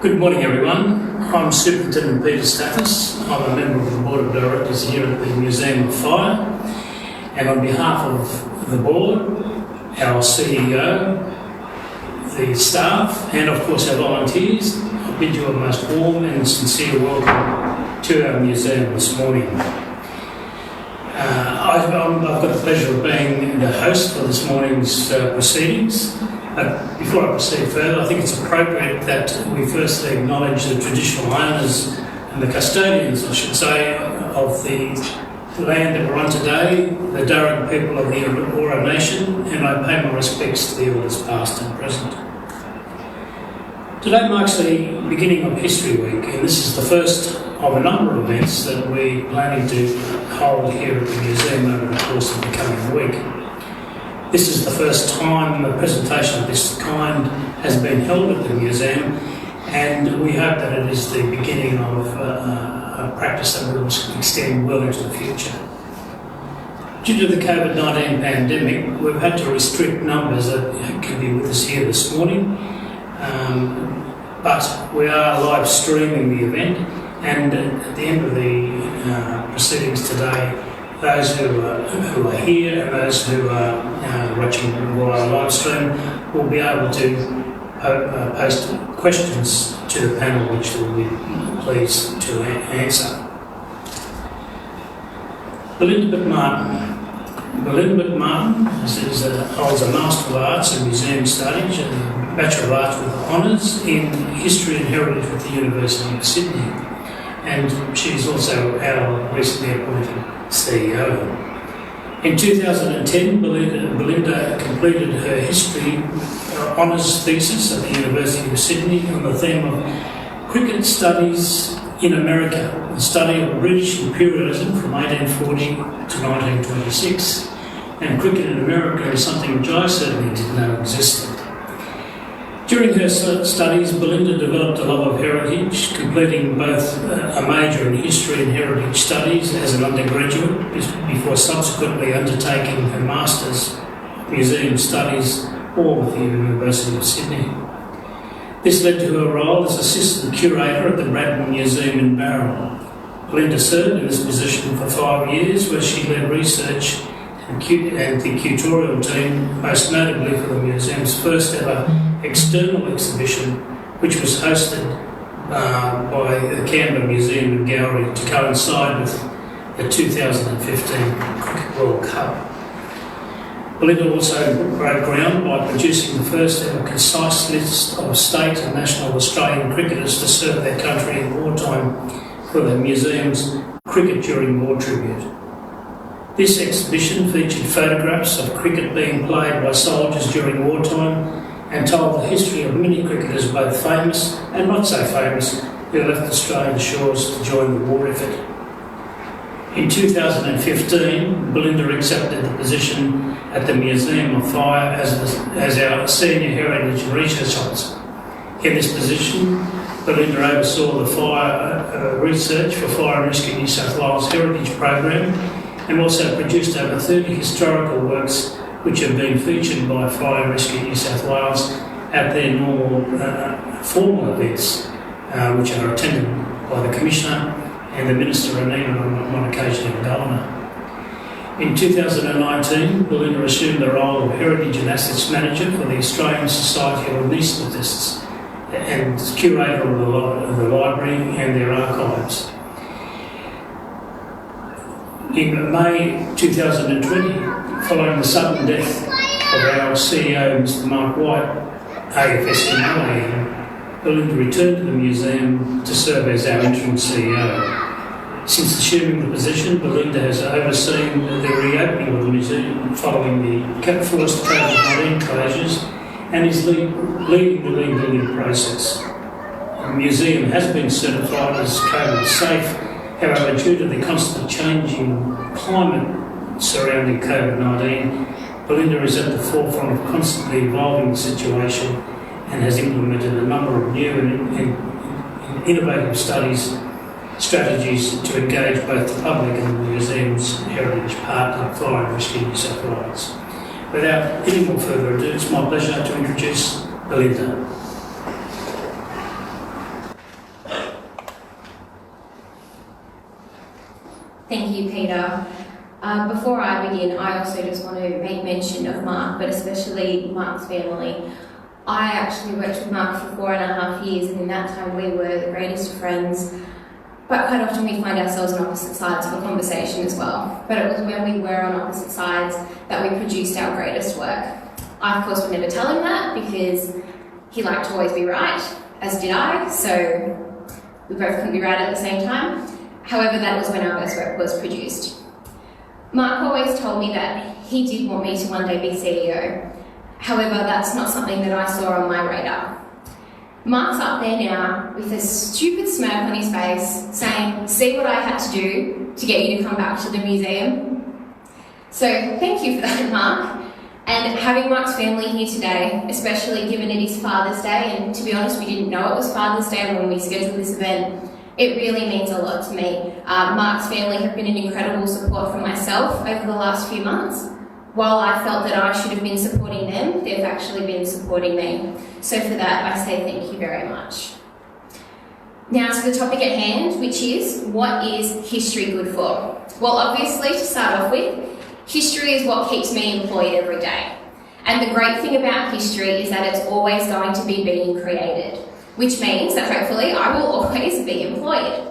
Good morning, everyone. I'm Superintendent Peter Stathis. I'm a member of the Board of Directors here at the Museum of Fire, and on behalf of the Board, our CEO, the staff, and of course our volunteers, I bid you a most warm and sincere welcome to our museum this morning. I've got the pleasure of being the host for this morning's proceedings. Before I proceed further, I think it's appropriate that we firstly acknowledge the traditional owners and the custodians, I should say, of the land that we're on today, the Darug people of the Eora Nation, and I pay my respects to the elders past and present. Today marks the beginning of History Week, and this is the first of a number of events that we're planning to hold here at the museum over the course of the coming week. This is the first time a presentation of this kind has been held at the museum, and we hope that it is the beginning of a practice that will extend well into the future. Due to the COVID-19 pandemic, we've had to restrict numbers that can be with us here this morning, but we are live streaming the event, and at the end of the proceedings today, those who are here and those who are watching via live stream will be able to post questions to the panel, which we'll be pleased to answer. Belinda McMartin. Belinda McMartin holds a Master of Arts in Museum Studies and a Bachelor of Arts with honours in History and Heritage with the University of Sydney, and she's also our recently appointed CEO. In 2010, Belinda completed her history honours thesis at the University of Sydney on the theme of Cricket Studies in America, the study of British imperialism from 1840 to 1926. And cricket in America is something which I certainly didn't know existed. During her studies, Belinda developed a love of heritage, completing both a major in History and Heritage Studies as an undergraduate before subsequently undertaking her Master's Museum Studies, all with the University of Sydney. This led to her role as Assistant Curator at the Bradman Museum in Barrel. Belinda served in this position for 5 years, where she led research and the curatorial team, most notably for the museum's first ever external exhibition, which was hosted by the Canberra Museum and Gallery to coincide with the 2015 Cricket World Cup. Belinda also broke ground by producing the first ever concise list of state and national Australian cricketers to serve their country in wartime for the museum's Cricket During War tribute. This exhibition featured photographs of cricket being played by soldiers during wartime and told the history of many cricketers, both famous and not so famous, who left Australian shores to join the war effort. In 2015, Belinda accepted the position at the Museum of Fire as our Senior Heritage and Research Officer. In this position, Belinda oversaw the fire research for Fire and Rescue New South Wales Heritage Program, and also produced over 30 historical works which have been featured by Fire and Rescue New South Wales at their normal formal events, which are attended by the Commissioner and the Minister and even on one occasion the Governor. In 2019, Belinda assumed the role of Heritage and Assets Manager for the Australian Society of Anaesthetists and Curator of the Library and their archives. In May 2020, following the sudden death of our CEO, Mr. Mark White, AFSM, Belinda returned to the museum to serve as our interim CEO. Since assuming the position, Belinda has overseen the reopening of the museum following the forced COVID-19 closures and is leading the rebuilding process. The museum has been certified as COVID safe. However, due to the constant changing climate surrounding COVID-19, Belinda is at the forefront of constantly evolving the situation and has implemented a number of new and innovative strategies to engage both the public and the museum's heritage partner, Fire and Rescue New South Wales. Without any more further ado, it's my pleasure to introduce Belinda. Thank you, Peter. Before I begin, I also just want to make mention of Mark, but especially Mark's family. I actually worked with Mark for 4.5 years, and in that time we were the greatest of friends. But quite often we find ourselves on opposite sides of a conversation as well. But it was when we were on opposite sides that we produced our greatest work. I, of course, would never tell him that because he liked to always be right, as did I, so we both couldn't be right at the same time. However, that was when our best work was produced. Mark always told me that he did want me to one day be CEO. However, that's not something that I saw on my radar. Mark's up there now with a stupid smirk on his face saying, "See what I had to do to get you to come back to the museum?" So thank you for that, Mark. And having Mark's family here today, especially given it is Father's Day, and to be honest, we didn't know it was Father's Day when we scheduled this event, it really means a lot to me. Mark's family have been an incredible support for myself over the last few months. While I felt that I should have been supporting them, they've actually been supporting me. So for that, I say thank you very much. Now to the topic at hand, which is, what is history good for? Well, obviously, to start off with, history is what keeps me employed every day. And the great thing about history is that it's always going to be being created, which means that hopefully I will always be employed.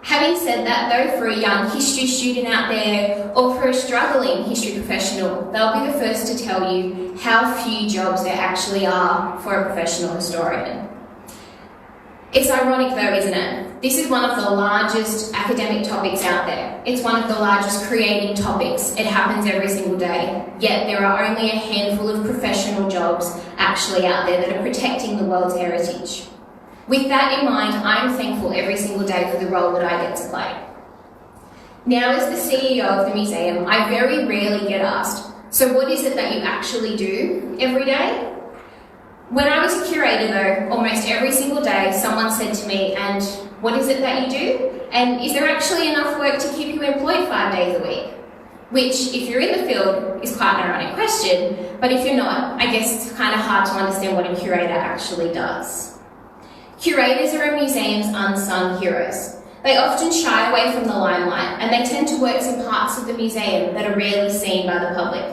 Having said that though, for a young history student out there or for a struggling history professional, they'll be the first to tell you how few jobs there actually are for a professional historian. It's ironic though, isn't it? This is one of the largest academic topics out there. It's one of the largest creating topics. It happens every single day. Yet there are only a handful of professional jobs actually out there that are protecting the world's heritage. With that in mind, I'm thankful every single day for the role that I get to play. Now, as the CEO of the museum, I very rarely get asked, so what is it that you actually do every day? When I was a curator though, almost every single day someone said to me, and what is it that you do? And is there actually enough work to keep you employed 5 days a week? Which, if you're in the field, is quite an ironic question, but if you're not, I guess it's kind of hard to understand what a curator actually does. Curators are a museum's unsung heroes. They often shy away from the limelight, and they tend to work in parts of the museum that are rarely seen by the public.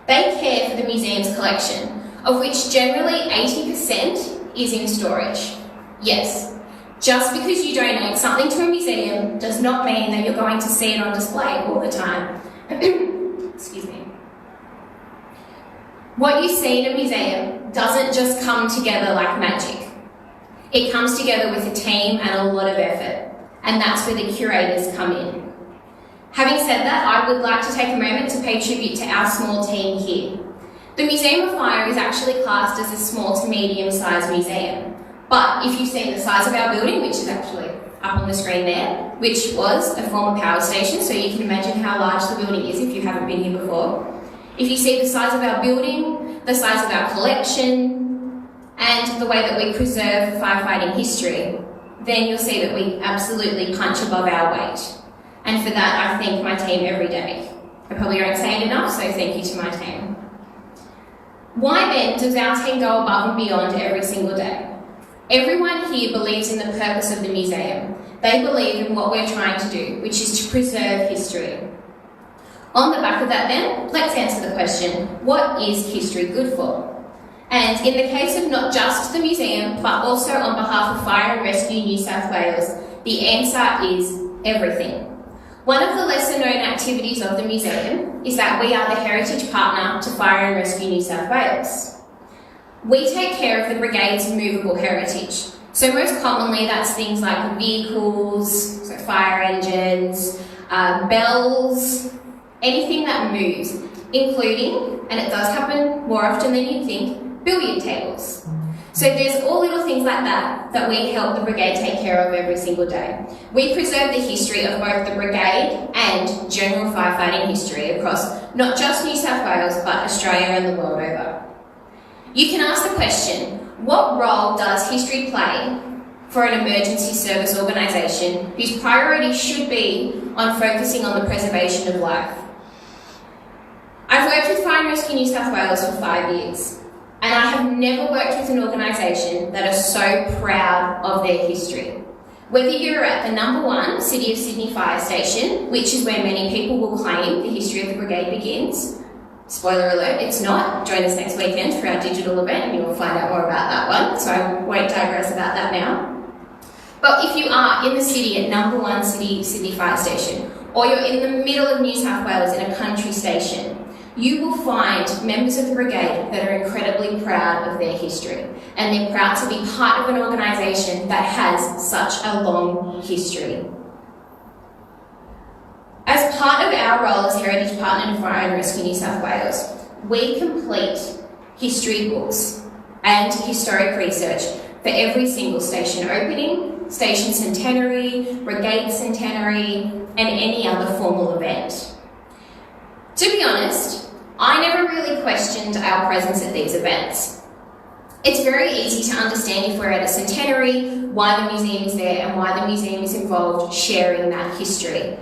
They care for the museum's collection, of which generally 80% is in storage. Yes, just because you donate something to a museum does not mean that you're going to see it on display all the time. Excuse me. What you see in a museum doesn't just come together like magic. It comes together with a team and a lot of effort, and that's where the curators come in. Having said that, I would like to take a moment to pay tribute to our small team here. The Museum of Fire is actually classed as a small to medium-sized museum, but if you've seen the size of our building, which is actually up on the screen there, which was a former power station, so you can imagine how large the building is if you haven't been here before. If you see the size of our building, the size of our collection, and the way that we preserve firefighting history, then you'll see that we absolutely punch above our weight. And for that, I thank my team every day. I probably don't say it enough, so thank you to my team. Why then does our team go above and beyond every single day? Everyone here believes in the purpose of the museum. They believe in what we're trying to do, which is to preserve history. On the back of that then, let's answer the question, what is history good for? And in the case of not just the museum, but also on behalf of Fire and Rescue New South Wales, the answer is everything. One of the lesser known activities of the museum is that we are the heritage partner to Fire and Rescue New South Wales. We take care of the brigade's movable heritage. So most commonly that's things like vehicles, so fire engines, bells, anything that moves, including, and it does happen more often than you'd think, billiard tables. So there's all little things like that that we help the brigade take care of every single day. We preserve the history of both the brigade and general firefighting history across not just New South Wales but Australia and the world over. You can ask the question, what role does history play for an emergency service organisation whose priority should be on focusing on the preservation of life? I've worked with Fire and Rescue New South Wales for 5 years, and I have never worked with an organisation that is so proud of their history. Whether you're at the #1 City of Sydney Fire Station, which is where many people will claim the history of the brigade begins, spoiler alert, it's not. Join us next weekend for our digital event and you will find out more about that one, so I won't digress about that now. But if you are in the city at #1 City Sydney Fire Station, or you're in the middle of New South Wales in a country station, you will find members of the brigade that are incredibly proud of their history, and they're proud to be part of an organisation that has such a long history. As part of our role as Heritage Partner to Fire and Rescue New South Wales, we complete history books and historic research for every single station opening, station centenary, brigade centenary, and any other formal event. To be honest, I never really questioned our presence at these events. It's very easy to understand if we're at a centenary, why the museum is there and why the museum is involved sharing that history.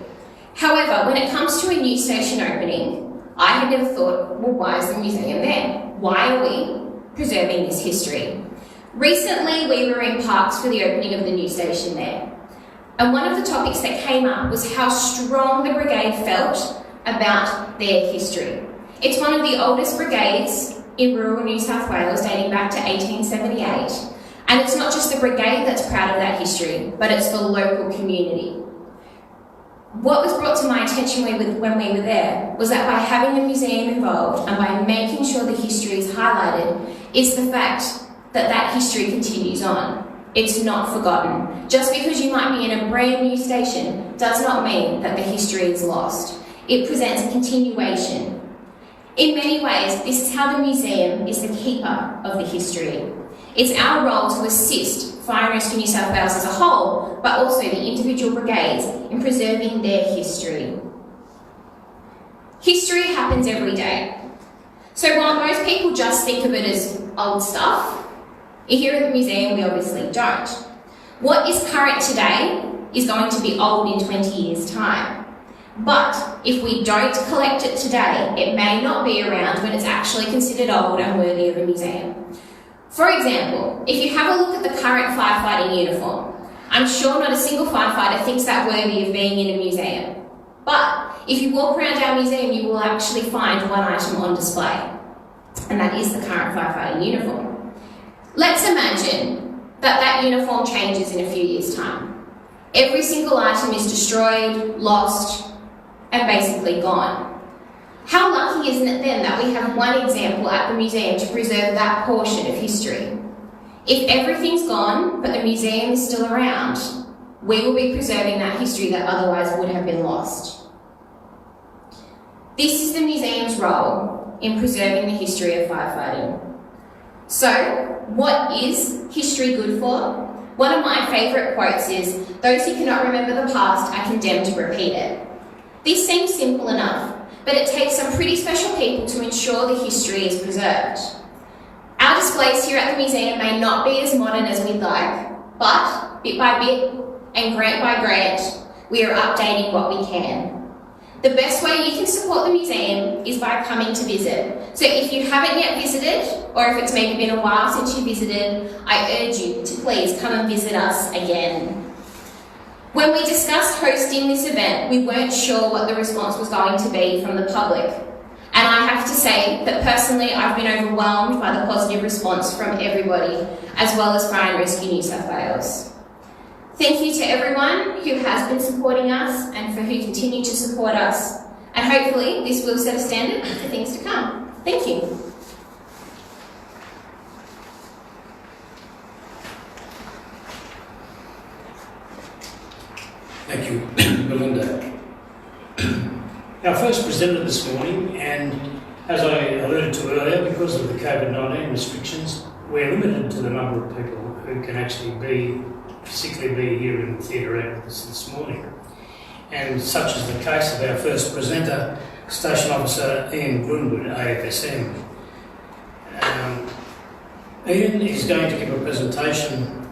However, when it comes to a new station opening, I had never thought, well, why is the museum there? Why are we preserving this history? Recently, we were in Parks for the opening of the new station there. And one of the topics that came up was how strong the brigade felt about their history. It's one of the oldest brigades in rural New South Wales, dating back to 1878. And it's not just the brigade that's proud of that history, but it's the local community. What was brought to my attention when we were there was that by having the museum involved and by making sure the history is highlighted, is the fact that that history continues on. It's not forgotten. Just because you might be in a brand new station does not mean that the history is lost. It presents a continuation. In many ways, this is how the museum is the keeper of the history. It's our role to assist Fire and Rescue New South Wales as a whole, but also the individual brigades in preserving their history. History happens every day. So while most people just think of it as old stuff, here at the museum we obviously don't. What is current today is going to be old in 20 years' time. But if we don't collect it today, it may not be around when it's actually considered old and worthy of a museum. For example, if you have a look at the current firefighting uniform, I'm sure not a single firefighter thinks that worthy of being in a museum. But if you walk around our museum, you will actually find one item on display, and that is the current firefighting uniform. Let's imagine that that uniform changes in a few years' time. Every single item is destroyed, lost, and basically gone. How lucky isn't it then that we have one example at the museum to preserve that portion of history? If everything's gone, but the museum is still around, we will be preserving that history that otherwise would have been lost. This is the museum's role in preserving the history of firefighting. So, what is history good for? One of my favourite quotes is, "Those who cannot remember the past are condemned to repeat it." This seems simple enough, but it takes some pretty special people to ensure the history is preserved. Our displays here at the museum may not be as modern as we'd like, but bit by bit and grant by grant, we are updating what we can. The best way you can support the museum is by coming to visit. So if you haven't yet visited, or if it's maybe been a while since you visited, I urge you to please come and visit us again. When we discussed hosting this event, we weren't sure what the response was going to be from the public. And I have to say that personally, I've been overwhelmed by the positive response from everybody, as well as Fire and Rescue New South Wales. Thank you to everyone who has been supporting us and for who continue to support us. And hopefully this will set a standard for things to come. Thank you. Thank you, Belinda. Our first presenter this morning, and as I alluded to earlier, because of the COVID-19 restrictions, we're limited to the number of people who can actually physically be here in the theatre out with us this morning. And such is the case of our first presenter, Station Officer Ian Grimwood, AFSM. Ian is going to give a presentation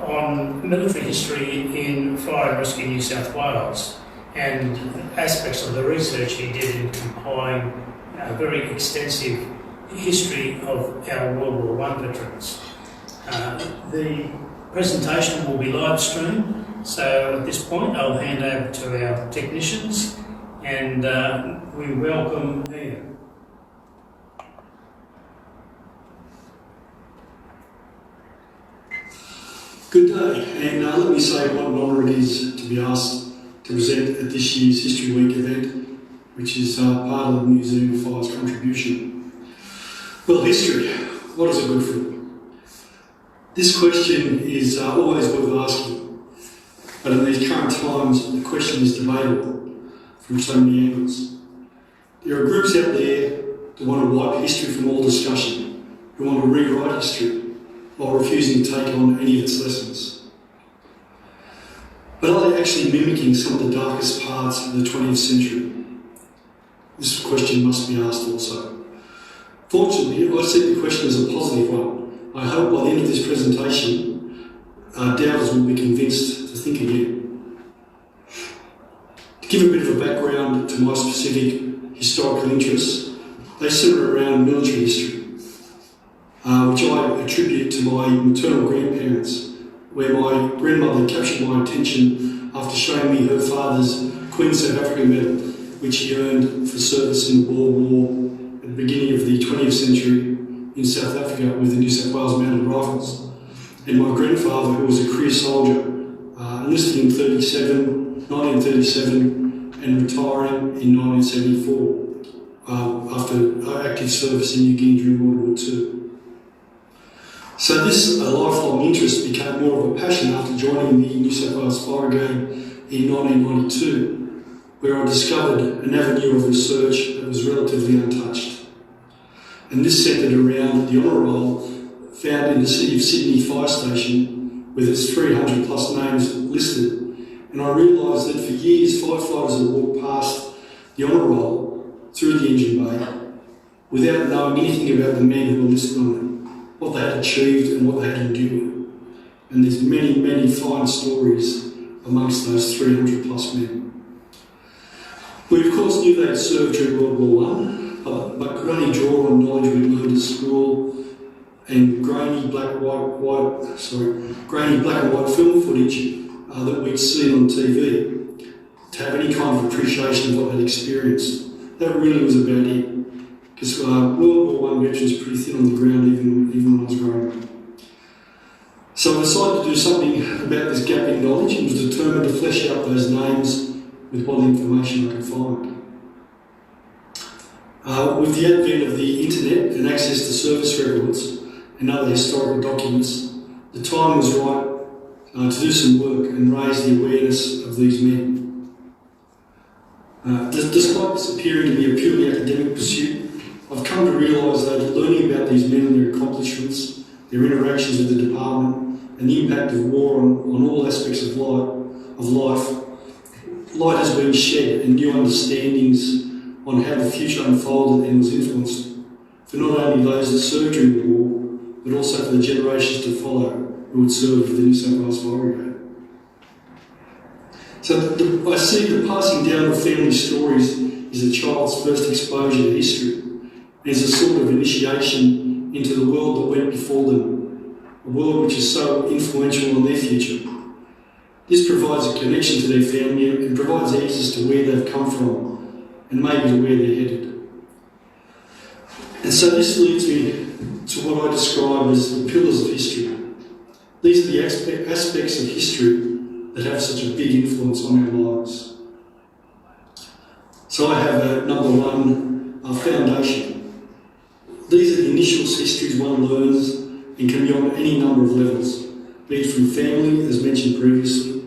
on military history in Fire and Rescue New South Wales and aspects of the research he did in compiling a very extensive history of our World War I veterans. The presentation will be live streamed So at this point, I'll hand over to our technicians, and we welcome Ian. Good day, and let me say what an honour it is to be asked to present at this year's History Week event, which is part of the Museum of Fire's contribution. Well, history, what is it good for? This question is always worth asking, but in these current times, the question is debatable from so many angles. There are groups out there that want to wipe history from all discussion, who want to rewrite history, while refusing to take on any of its lessons. But are they actually mimicking some of the darkest parts of the 20th century? This question must be asked also. Fortunately, I see the question as a positive one. I hope by the end of this presentation, doubters will be convinced to think again. To give a bit of a background to my specific historical interests, they center around military history, which I attribute to my maternal grandparents, where my grandmother captured my attention after showing me her father's Queen South Africa medal, which he earned for service in the Boer War at the beginning of the 20th century in South Africa with the New South Wales Mounted Rifles. And my grandfather, who was a career soldier, enlisted in 1937 and retiring in 1974 after active service in New Guinea during World War II. So this lifelong interest became more of a passion after joining the New South Wales Fire Brigade in 1992, where I discovered an avenue of research that was relatively untouched. And this centred around the honour roll found in the City of Sydney Fire Station with its 300 plus names listed. And I realised that for years firefighters had walked past the honour roll through the engine bay without knowing anything about the men who were listed on it, what they had achieved and what they had endured. And there's many, many fine stories amongst those 300 plus men. We of course knew they had served during World War I, but could only draw on knowledge we'd learned at school and grainy black and white film footage that we'd seen on TV to have any kind of appreciation of what they'd experienced. That really was about it. Because World War I veterans were pretty thin on the ground even when I was growing up. So I decided to do something about this gap in knowledge and was determined to flesh out those names with what information I could find. With the advent of the internet and access to service records and other historical documents, the time was right to do some work and raise the awareness of these men. Despite this appearing to be a purely academic pursuit, I've come to realise that learning about these men and their accomplishments, their interactions with the department, and the impact of war on all aspects of life, light has been shed and new understandings on how the future unfolded and was influenced for not only those that served during the war, but also for the generations to follow who would serve with the New South Wales Fire Brigade. So I see the passing down of family stories is a child's first exposure to history. There's a sort of initiation into the world that went before them, a world which is so influential on their future. This provides a connection to their family and provides answers to where they've come from and maybe to where they're headed. And so this leads me to what I describe as the pillars of history. These are the aspects of history that have such a big influence on our lives. So I have number one, our foundation. These are the initial histories one learns and can be on any number of levels, be it from family, as mentioned previously,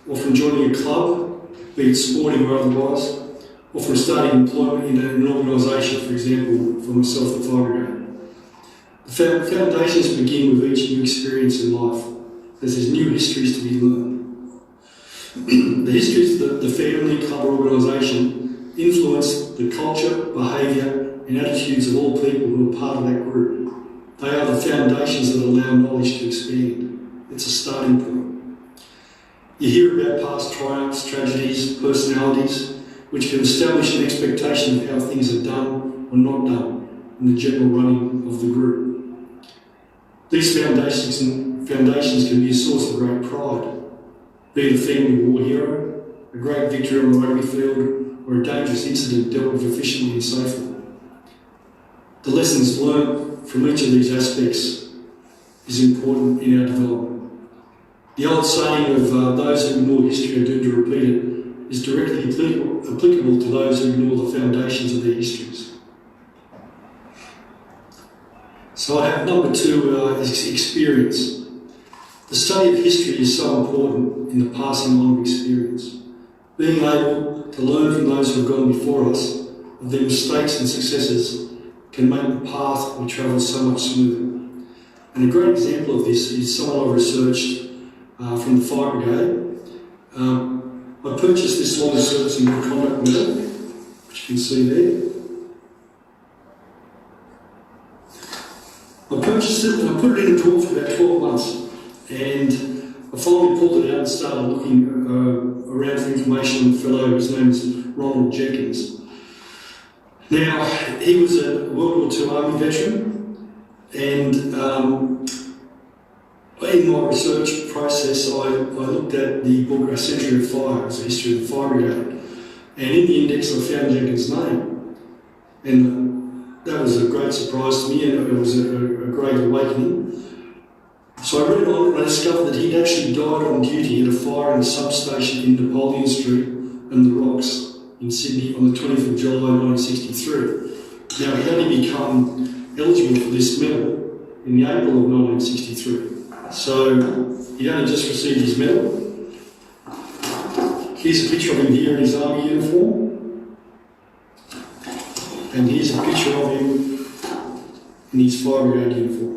or from joining a club, be it sporting or otherwise, or from starting employment in an organisation, for example, for myself at Fire Brigade. The foundations begin with each new experience in life, as there's new histories to be learned. The histories of the family, club or organisation influence the culture, behaviour and attitudes of all people who are part of that group. They are the foundations that allow knowledge to expand. It's a starting point. You hear about past triumphs, tragedies, personalities, which can establish an expectation of how things are done or not done in the general running of the group. These foundations can be a source of great pride. being a family war hero, a great victory on the rugby field, or a dangerous incident dealt with efficiently and safely. The lessons learned from each of these aspects is important in our development. The old saying of those who ignore history are doomed to repeat it is directly applicable to those who ignore the foundations of their histories. So I have number two is experience. The study of history is so important in the passing on of experience. Being able to learn from those who have gone before us of their mistakes and successes can make the path we travel so much smoother. And a great example of this is someone I researched from the Fire Brigade. I purchased this long service and good conduct medal, which you can see there. I purchased it and I put it in a drawer for about 12 months. And I finally pulled it out and started looking around for information on a fellow, his name is Ronald Jenkins. Now, he was a World War II Army veteran, and in my research process, I looked at the book A Century of Fire, it's a history of the Fire Brigade, and in the index I found Jenkins' name. And that was a great surprise to me, and it was a great awakening. So I read on and I discovered that he'd actually died on duty at a fire in a substation in Napoleon Street and the Rocks in Sydney on the 20th of July 1963. Now, he'd only become eligible for this medal in the April of 1963. So he'd only just received his medal. Here's a picture of him here in his army uniform. And here's a picture of him in his Fire Brigade uniform.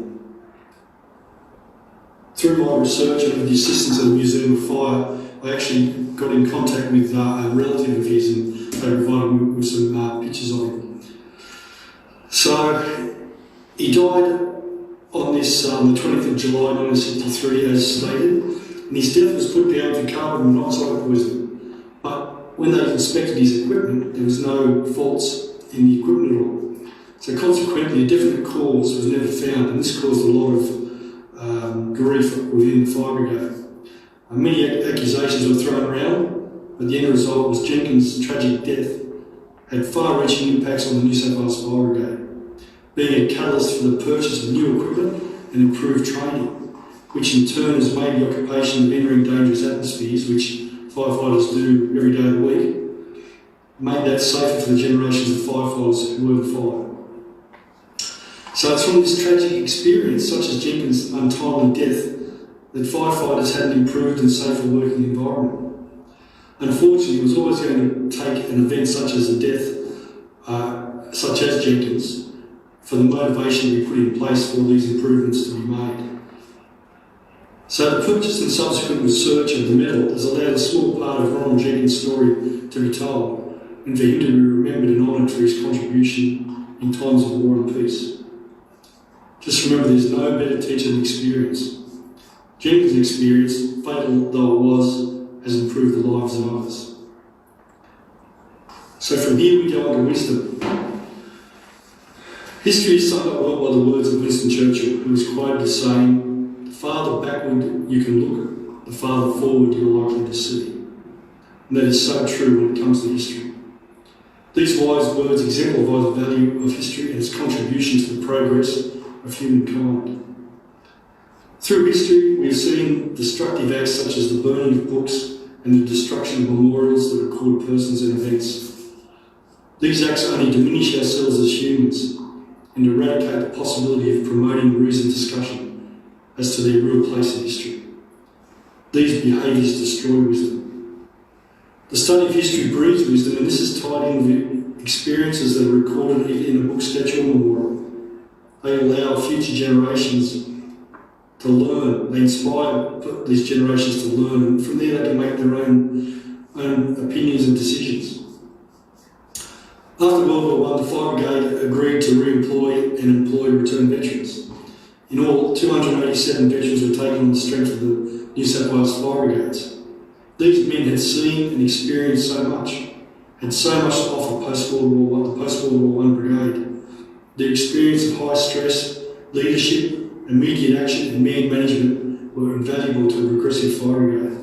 Through my research and with the assistance of the Museum of Fire, I actually got in contact with a relative of his, and they provided me with some pictures of him. So he died on this, the 20th of July 1963, as stated, and his death was put down to carbon monoxide poisoning. But when they inspected his equipment, there was no faults in the equipment at all. So consequently, a definite cause was never found, and this caused a lot of grief within the Fire Brigade. Many accusations were thrown around, but the end result was Jenkins' tragic death had far-reaching impacts on the New South Wales Fire Brigade, being a catalyst for the purchase of new equipment and improved training, which in turn has made the occupation of entering dangerous atmospheres, which firefighters do every day of the week, made that safer for the generations of firefighters who were the fire. So it's from this tragic experience, such as Jenkins' untimely death, that firefighters had an improved and safer working environment. Unfortunately, it was always going to take an event such as a death, such as Jenkins, for the motivation to be put in place for these improvements to be made. So the purchase and subsequent research of the medal has allowed a small part of Ronald Jenkins' story to be told, and for him to be remembered and honoured for his contribution in times of war and peace. Just remember, there's no better teacher than experience. Jenkins' experience, fatal though it was, has improved the lives of others. So from here we go on to wisdom. History is summed up well by the words of Winston Churchill, who is quoted as saying, "The farther backward you can look, the farther forward you're likely to see." And that is so true when it comes to history. These wise words exemplify the value of history and its contribution to the progress of humankind. Through history, we have seen destructive acts such as the burning of books and the destruction of memorials that record persons and events. These acts only diminish ourselves as humans and eradicate the possibility of promoting reasoned discussion as to their real place in history. These behaviours destroy wisdom. The study of history breeds wisdom, and this is tied in with experiences that are recorded either in a book, statue or memorial. They allow future generations to learn. They inspire these generations to learn, and from there they can make their own opinions and decisions. After World War I, the Fire Brigade agreed to re-employ and employ returned veterans. In all, 287 veterans were taken on the strength of the New South Wales Fire Brigades. These men had seen and experienced so much, had so much to offer post-World War I, the post-World War I Brigade. Their experience of high stress, leadership, immediate action and man management were invaluable to a progressive fire brigade.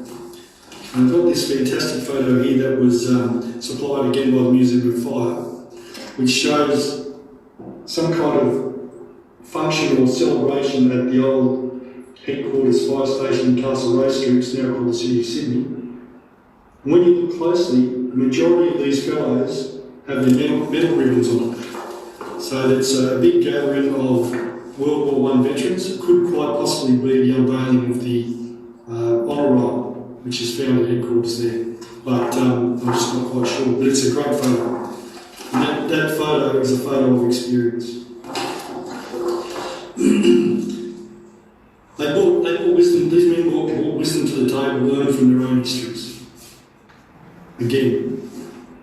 And I've got this fantastic photo here that was supplied again by the Museum of Fire, which shows some kind of function or celebration at the old headquarters fire station in Castle Road Street, it's now called the City of Sydney. And when you look closely, the majority of these fellows have their medal ribbons on it. So it's a big gathering of World War I veterans. It could quite possibly be the unveiling of the honour roll, which is found at headquarters there. But I'm just not quite sure. But it's a great photo. And that photo is a photo of experience. They brought wisdom, these men brought wisdom to the table, learned from their own histories. Again,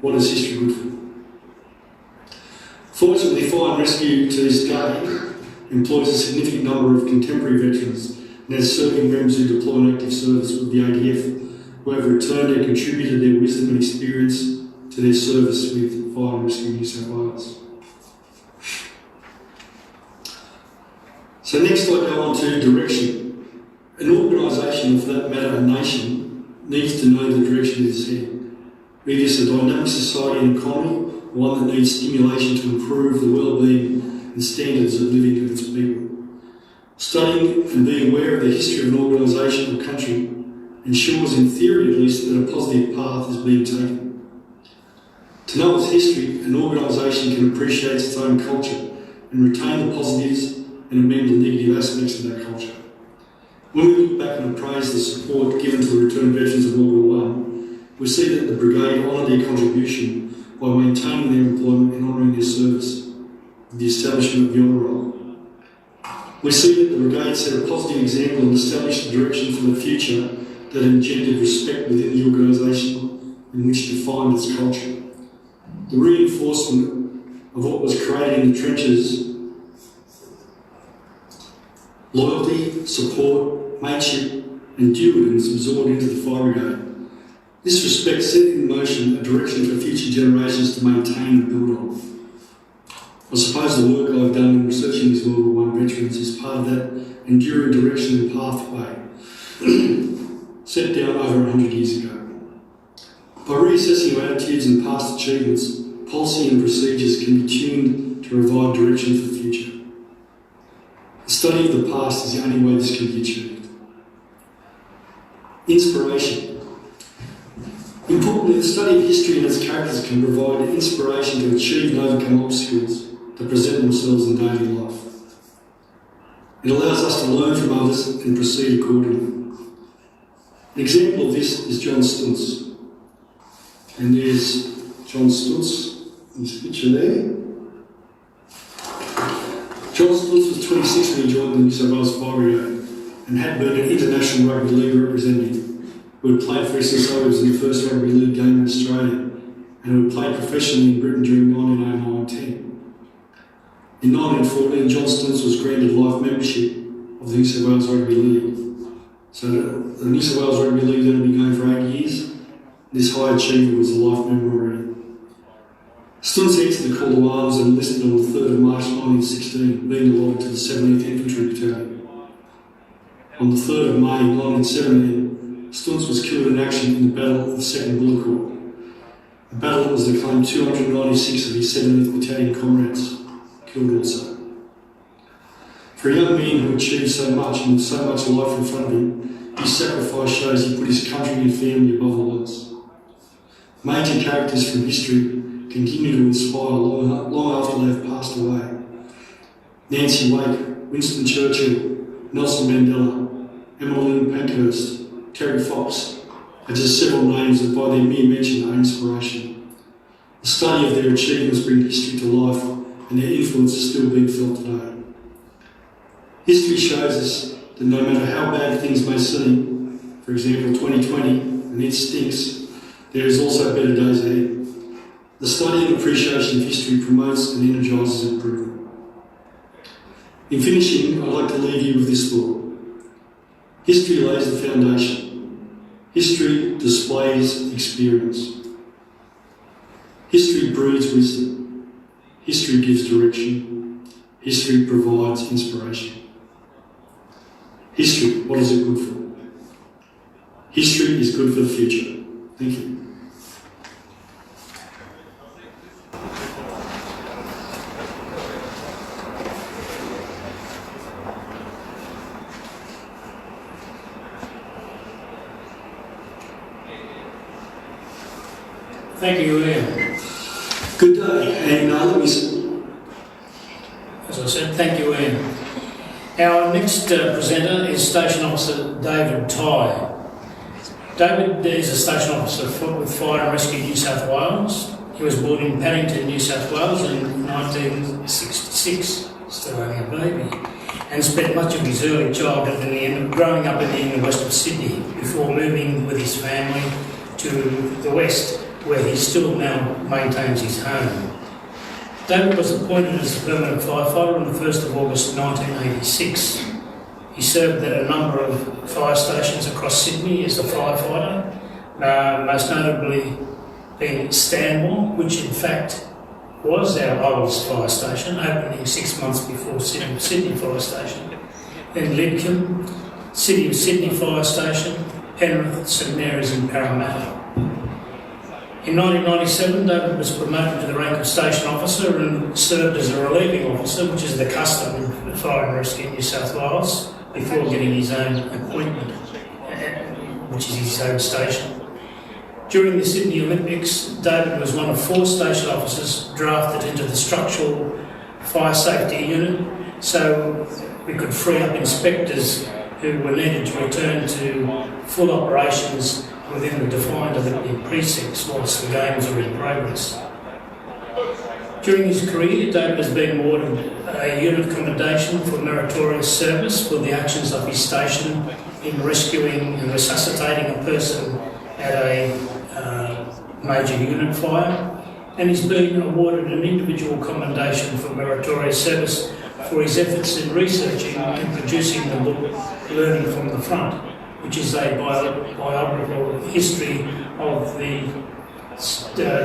what is history good for? Fortunately, fire and rescue to this day employs a significant number of contemporary veterans and has serving members who deploy an active service with the ADF who have returned and contributed their wisdom and experience to their service with Fire and Rescue New South Wales. So next I go on to direction. An organisation, or for that matter a nation, needs to know the direction it is heading. Be this a dynamic society and economy, or one that needs stimulation to improve the well-being and standards of living of its people. Studying and being aware of the history of an organisation or country ensures, in theory at least, that a positive path is being taken. To know its history, an organisation can appreciate its own culture and retain the positives and amend the negative aspects of that culture. When we look back and appraise the support given to the returned veterans of World War I, we see that the brigade honoured their contribution by maintaining their employment and honouring their service with the establishment of the honour roll. We see that the brigade set a positive example and established a direction for the future that engendered respect within the organisation in which defined its culture. The reinforcement of what was created in the trenches, loyalty, support, mateship and diligence absorbed into the fire brigade. This respect set in motion a direction for future generations to maintain and build on. I suppose the work I've done in researching these World War I veterans is part of that enduring direction and pathway set down over 100 years ago. By reassessing our attitudes and past achievements, policy and procedures can be tuned to provide direction for the future. The study of the past is the only way this can be achieved. Inspiration. Importantly, the study of history and its characters can provide inspiration to achieve and overcome obstacles that present themselves in daily life. It allows us to learn from others and proceed accordingly. An example of this is John Stuntz. And there's John Stuntz in this picture there. John Stuntz was 26 when he joined the New South Wales Fire Brigade and had been an international rugby league representative who had played for SSO in the first rugby league game in Australia and who had played professionally in Britain during 1909-10. In 1914, John Stuntz was granted life membership of the New South Wales Rugby League. So the New South Wales Rugby League had only been going for 8 years. This high achiever was a life member already. Stuntz answered the call to arms and enlisted on the 3rd of March 1916, being allotted to the 17th Infantry Battalion. On the 3rd of May 1917, Stuntz was killed in action in the Battle of the 2nd Bullecourt, a battle that was to claim 296 of his 17th Battalion comrades killed also. For a young man who achieved so much and with so much life in front of him, his sacrifice shows he put his country and family above all else. Major characters from history continue to inspire long after they have passed away. Nancy Wake, Winston Churchill, Nelson Mandela, Emmeline Pankhurst, Terry Fox are just several names that by their mere mention are inspiration. The study of their achievements bring history to life and their influence is still being felt today. History shows us that no matter how bad things may seem, for example 2020 and it stinks, there is also better days ahead. The study and appreciation of history promotes and energises improvement. In finishing, I'd like to leave you with this thought. History lays the foundation. History displays experience. History breeds wisdom. History gives direction. History provides inspiration. History, what is it good for? History is good for the future. Thank you. Thank you, Ian. Good day, and let me... As I said, thank you, Ian. Our next presenter is Station Officer David Tye. David is a station officer with Fire and Rescue New South Wales. He was born in Paddington, New South Wales in 1966, still only a baby, and spent much of his early childhood growing up in the inner west of Sydney before moving with his family to the west, where he still now maintains his home. David was appointed as a permanent firefighter on the 1st of August 1986. He served at a number of fire stations across Sydney as a firefighter, most notably being Stanmore, which in fact was our oldest fire station, opening 6 months before Sydney Fire Station. Then Lidcombe, City of Sydney Fire Station, Penrith, St Mary's and Parramatta. In 1997, David was promoted to the rank of Station Officer and served as a relieving officer, which is the custom in Fire and Rescue New South Wales, before getting his own appointment, which is his own station. During the Sydney Olympics, David was one of 4 station officers drafted into the Structural Fire Safety Unit, so we could free up inspectors who were needed to return to full operations within the defined Olympic precincts whilst the Games are in progress. During his career, David has been awarded a unit commendation for meritorious service for the actions of his station in rescuing and resuscitating a person at a major unit fire, and he's been awarded an individual commendation for meritorious service for his efforts in researching and producing the book Learning from the Front, which is a biographical history of the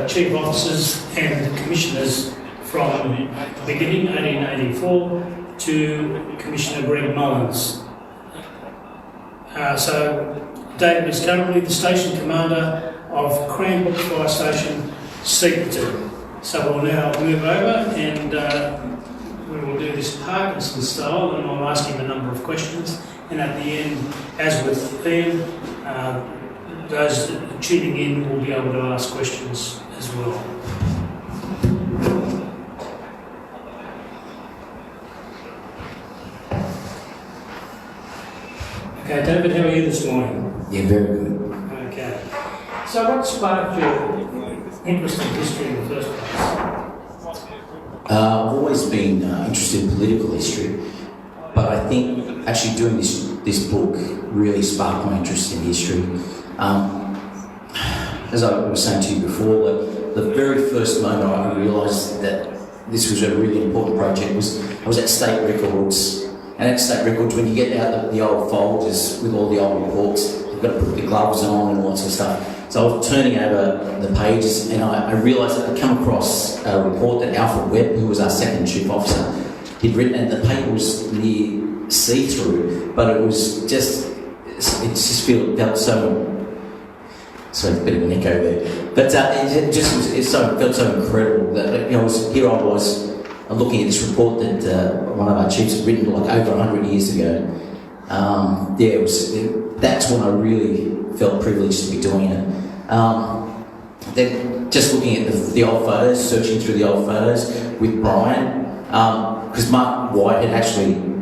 chief officers and commissioners from the beginning, 1884, to Commissioner Greg Mullins. So David is currently the station commander of Cranbrook Fire Station, Seaton. So we'll now move over and we will do this Parkinson style, and I'll ask him a number of questions. And at the end, as with Ian, those tuning in will be able to ask questions as well. Okay, David, how are you this morning? Yeah, very good. Okay. So what sparked your interest in history in the first place? I've always been interested in political history, but I think actually doing this book really sparked my interest in history. As I was saying to you before, the very first moment I realised that this was a really important project was I was at State Records. And at State Records, when you get out the old folders with all the old reports, you've got to put the gloves on and all that sort of stuff. So I was turning over the pages and I realised that I'd come across a report that Alfred Webb, who was our second chief officer, he'd written, and the paper was near see-through, but it felt so... Sorry, a bit of an echo there. But felt so incredible that, you know, here I was looking at this report that one of our chiefs had written like over 100 years ago. That's when I really felt privileged to be doing it. Then just looking at the old photos, searching through the old photos with Brian, because Mark White had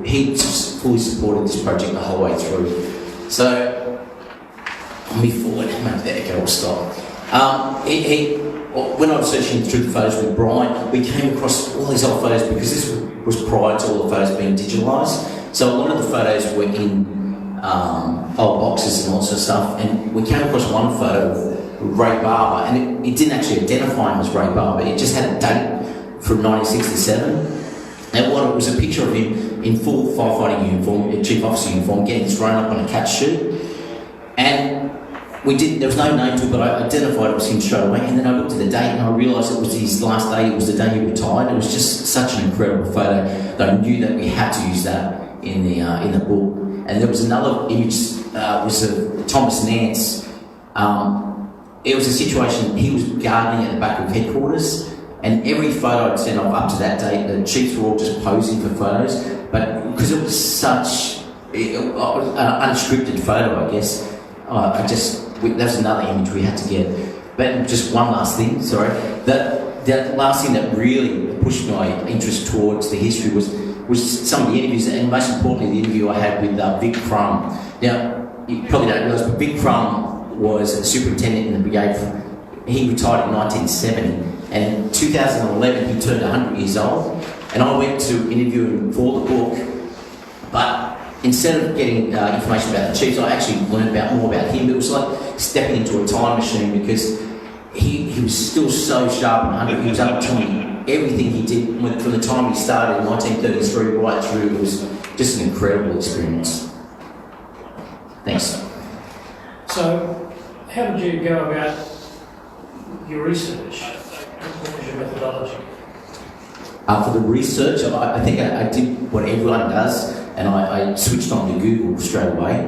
he fully supported this project the whole way through. So, I'll move forward, maybe the echo will stop. When I was searching through the photos with Brian, we came across all these old photos because this was prior to all the photos being digitalised. So a lot of the photos were in old boxes and all sorts of stuff, and we came across one photo of Ray Barber, and it didn't actually identify him as Ray Barber, it just had a date from 1967. And it was a picture of him in full firefighting uniform, chief officer uniform, getting thrown up on a cat chute. And there was no name to it, but I identified it was him straight away. And then I looked at the date and I realised it was his last day, it was the day he retired. It was just such an incredible photo that I knew that we had to use that in the book. And there was another image Thomas Nance. It was a situation, he was gardening at the back of headquarters, and every photo I'd sent off up to that date, the chiefs were all just posing for photos, but because it was such an unscripted photo, I guess, that was another image we had to get. But just one last thing, sorry. The last thing that really pushed my interest towards the history was some of the interviews, and most importantly, the interview I had with Vic Crum. Now, you probably don't realise, but Vic Crum was a superintendent in the brigade. He retired in 1970, and in 2011 he turned 100 years old, and I went to interview him for the book, but instead of getting information about the chiefs, I actually learned more about him. It was like stepping into a time machine, because he was still so sharp and 100. He was able to tell me everything he did from the time he started in 1933 right through. It was just an incredible experience. Thanks. So, how did you go about your research? What was your methodology? For the research, I think I did what everyone does, and I switched on to Google straight away,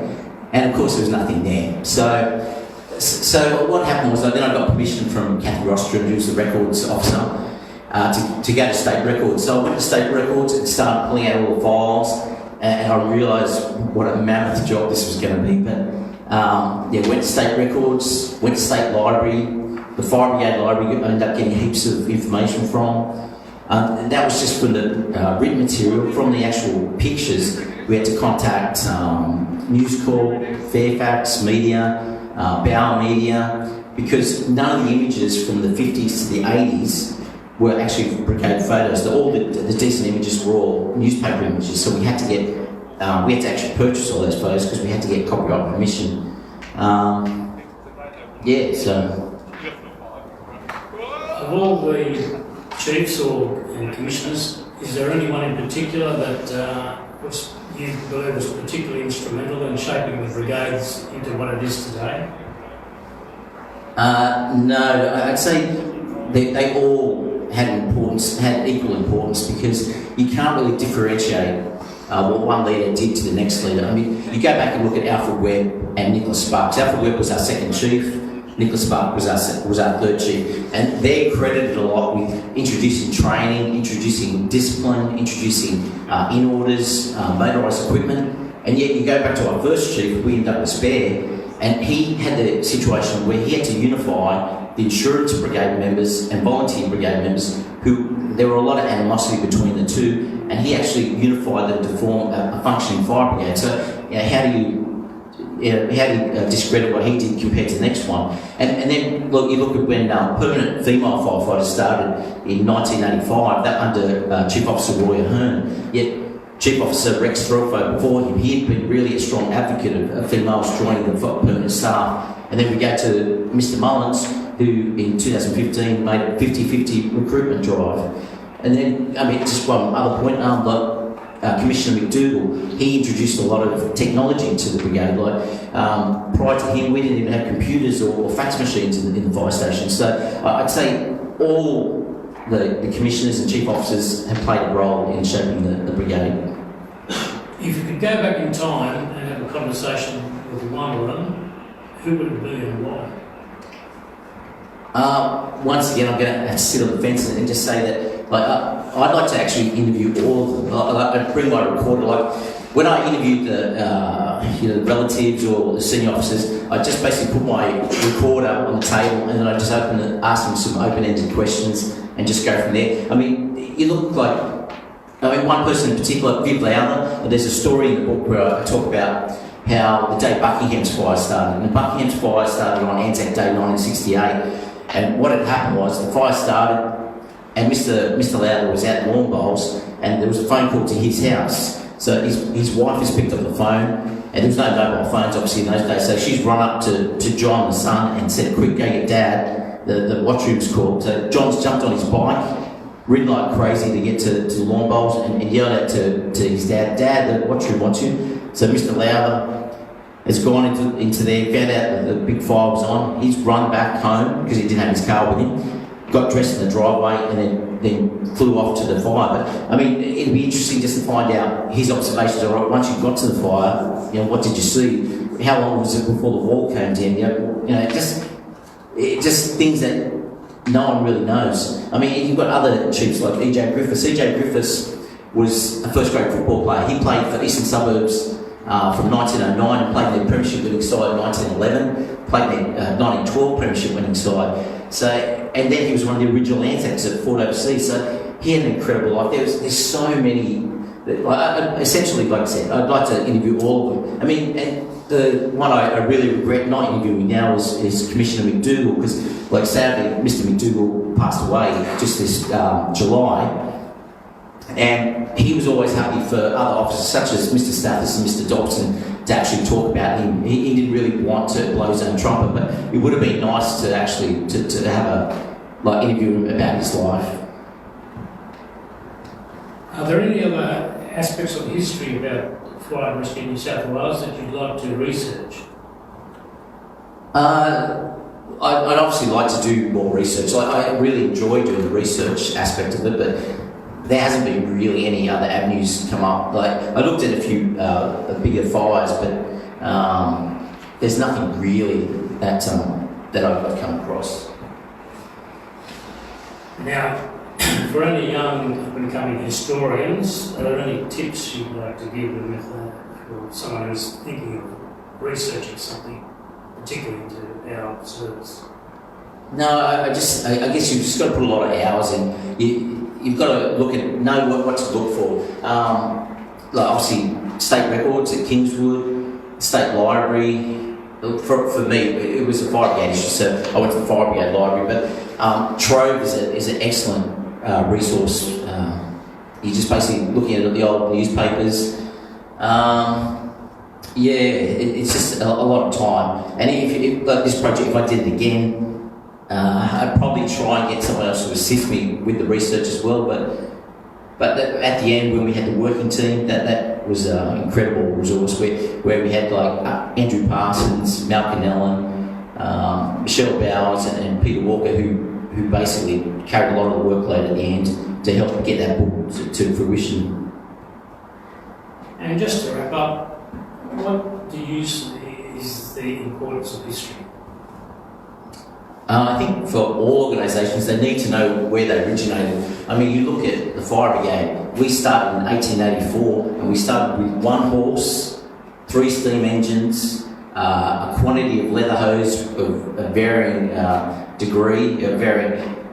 and of course there was nothing there. So what happened was then I got permission from Kathy Rostrom, who's the records officer, to go to State Records. So I went to State Records and started pulling out all the files, and I realised what a mammoth job this was going to be. But went to State Records, went to State Library, the Fire Brigade Library. I ended up getting heaps of information from. And that was just from the written material. From the actual pictures, we had to contact News Corp, Fairfax Media, Bauer Media, because none of the images from the 50s to the 80s were actually brigade photos. All the decent images were all newspaper images, so we had to actually purchase all those photos because we had to get copyright permission. Of all the chiefs and commissioners, is there anyone in particular that you believe was particularly instrumental in shaping the brigades into what it is today? No, I'd say they all had equal importance, because you can't really differentiate what one leader did to the next leader. I mean, you go back and look at Alfred Webb and Nicholas Sparks. Alfred Webb was our second chief. Nicholas Sparks was our third chief, and they're credited a lot with introducing training, introducing discipline, introducing in orders, motorised equipment. And yet you go back to our first chief, William Douglas Baird, and he had the situation where he had to unify the insurance brigade members and volunteer brigade members, who there were a lot of animosity between the two, and he actually unified them to form a functioning fire brigade. So, how do you discredit what he did compared to the next one? And then you look at when permanent female firefighters started in 1985, that under Chief Officer Roy Ahern. Yet Chief Officer Rex Threlfo before him, he had been really a strong advocate of females joining the permanent staff. And then we go to Mr Mullins, who in 2015 made a 50-50 recruitment drive. And then, just one other point, Commissioner McDougall, he introduced a lot of technology to the brigade. Prior to him, we didn't even have computers or fax machines in the fire station. So I'd say all the commissioners and chief officers have played a role in shaping the brigade. If you could go back in time and have a conversation with one of them, who would it be and why? Once again, I'm going to have to sit on the fence and just say that I'd like to actually interview all of them. I'd bring my recorder. When I interviewed the relatives or the senior officers, I just basically put my recorder on the table, and then I just ask them some open-ended questions and just go from there. You look one person in particular, Viv Lowther. There's a story in the book where I talk about how the day Buckingham's fire started. And the Buckingham's fire started on Anzac Day 1968. And what had happened was the fire started, and Mr. Lowther was out in lawn bowls, and there was a phone call to his house. So his wife has picked up the phone, and there was no mobile phones obviously in those days. So she's run up to John, the son, and said, "Quick, go get Dad. The watchroom's called." So John's jumped on his bike, ridden like crazy to get to the lawn bowls, and yelled out to his dad, "Dad, the watchroom wants you." So Mr. Lowther has gone into there, found out that the big fire was on. He's run back home because he didn't have his car with him. got dressed in the driveway and then flew off to the fire. But I mean, it'd be interesting just to find out his observations. All right, once you got to the fire, what did you see? How long was it before the wall came down? Just things that no one really knows. I mean, you've got other chiefs like E.J. Griffiths. E.J. Griffiths was a first-grade football player. He played for Eastern Suburbs from 1909 and played their premiership winning side in 1911, played their 1912 premiership winning side. So, and then he was one of the original Anzacs at Fort Overseas. So he had an incredible life. There's so many. Essentially, like I said, I'd like to interview all of them. I mean, and the one I really regret not interviewing now is Commissioner McDougall, because, like, sadly, Mr. McDougall passed away just this July. And he was always happy for other officers such as Mr. Stathis and Mr. Dobson to actually talk about him. He didn't really want to blow his own trumpet, but it would have been nice to actually to have a interview him about his life. Are there any other aspects of history about fire and rescue in New South Wales that you'd like to research? I'd obviously like to do more research. I really enjoy doing the research aspect of it, but there hasn't been really any other avenues come up. Like, I looked at a few bigger fires, but there's nothing really that I've come across. Now, for any young up-and-coming historians, are there any tips you'd like to give them for someone who's thinking of researching something, particularly into our service? No, I guess you've just got to put a lot of hours in. You've got to know what to look for. Like, obviously, state records at Kingswood, state library. For me, it was a fire brigade issue, so I went to the fire brigade library. But Trove is an excellent resource. You're just basically looking at the old newspapers. It's just a lot of time. And if like this project, if I did it again, I'd probably try and get someone else to assist me with the research as well. But at the end, when we had the working team, that was an incredible resource where we had like Andrew Parsons, Malcolm Allen, Michelle Bowers, and Peter Walker, who basically carried a lot of the workload at the end to help get that book to fruition. And just to wrap up, what do you see is the importance of history? I think for all organisations, they need to know where they originated. I mean, you look at the fire brigade. We started in 1884, and we started with 1 horse, 3 steam engines, a quantity of leather hose of varying degree,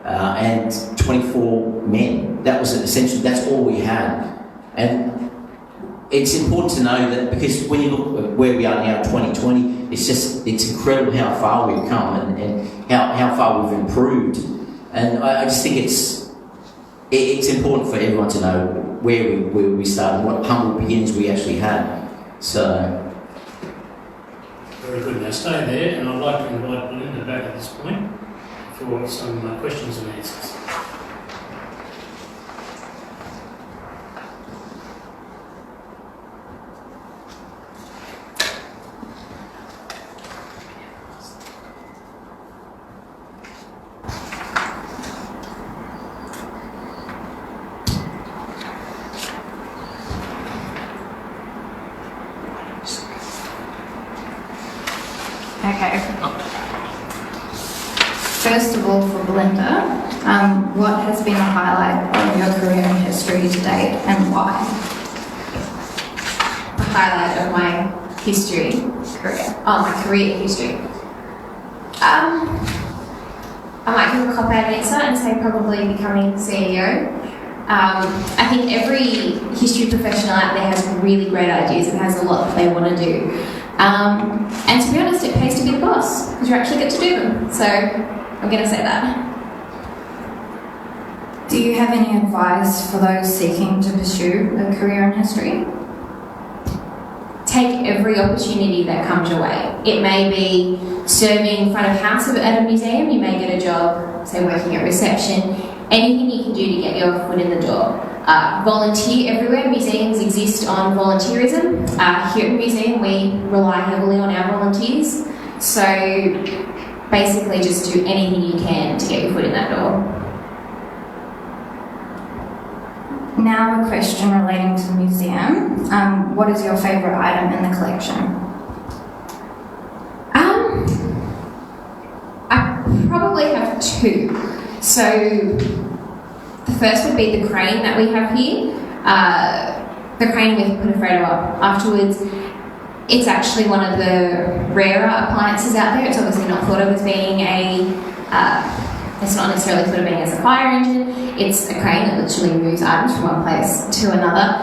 and 24 men. That was essentially, that's all we had. And it's important to know that, because when you look at where we are now, 2020, it's incredible how far we've come and how far we've improved. And I just think it's important for everyone to know where we started, what humble beginnings we actually had. So. Very good. Now stay there, and I'd like to invite Belinda back at this point for some questions and answers. Okay. First of all, for Belinda, what has been the highlight of your career in history to date, and why? The highlight of my history career. Oh, my career history. I might give a cop-out answer and say probably becoming CEO. I think every history professional out there has really great ideas and has a lot that they want to do. And to be honest, it pays to be the boss, because you actually get to do them. So I'm going to say that. Do you have any advice for those seeking to pursue a career in history? Take every opportunity that comes your way. It may be serving front of house at a museum. You may get a job, say working at reception. Anything you can do to get your foot in the door. Volunteer everywhere. Museums exist on volunteerism. Here at the museum, we rely heavily on our volunteers. So basically just do anything you can to get your foot in that door. Now a question relating to the museum. What is your favourite item in the collection? I probably have two. So the first would be the crane that we have here. The crane, we can put a photo up afterwards. It's actually one of the rarer appliances out there. It's obviously not thought of as being it's not necessarily thought of being as a fire engine. It's a crane that literally moves items from one place to another.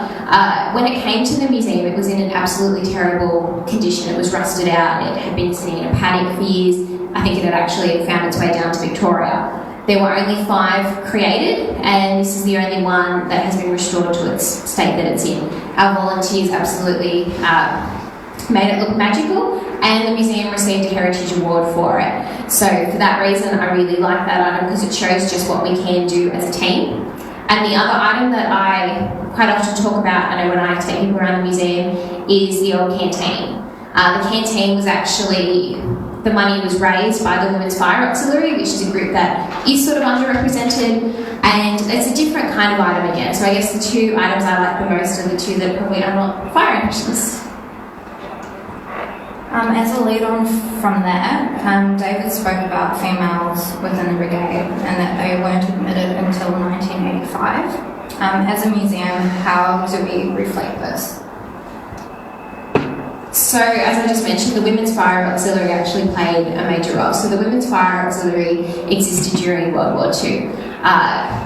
When it came to the museum, it was in an absolutely terrible condition. It was rusted out. It had been sitting in a paddock for years. I think it had actually found its way down to Victoria. There were only 5 created, and this is the only one that has been restored to its state that it's in. Our volunteers absolutely made it look magical, and the museum received a Heritage Award for it. So for that reason, I really like that item because it shows just what we can do as a team. And the other item that I quite often talk about, I know when I take people around the museum, is the old canteen. The canteen was actually, the money was raised by the Women's Fire Auxiliary, which is a group that is sort of underrepresented, and it's a different kind of item again. So I guess the 2 items I like the most are the 2 that probably are not fire engines. As a lead on from that, David spoke about females within the brigade and that they weren't admitted until 1985. As a museum, how do we reflect this? So, as I just mentioned, the Women's Fire Auxiliary actually played a major role. So the Women's Fire Auxiliary existed during World War II.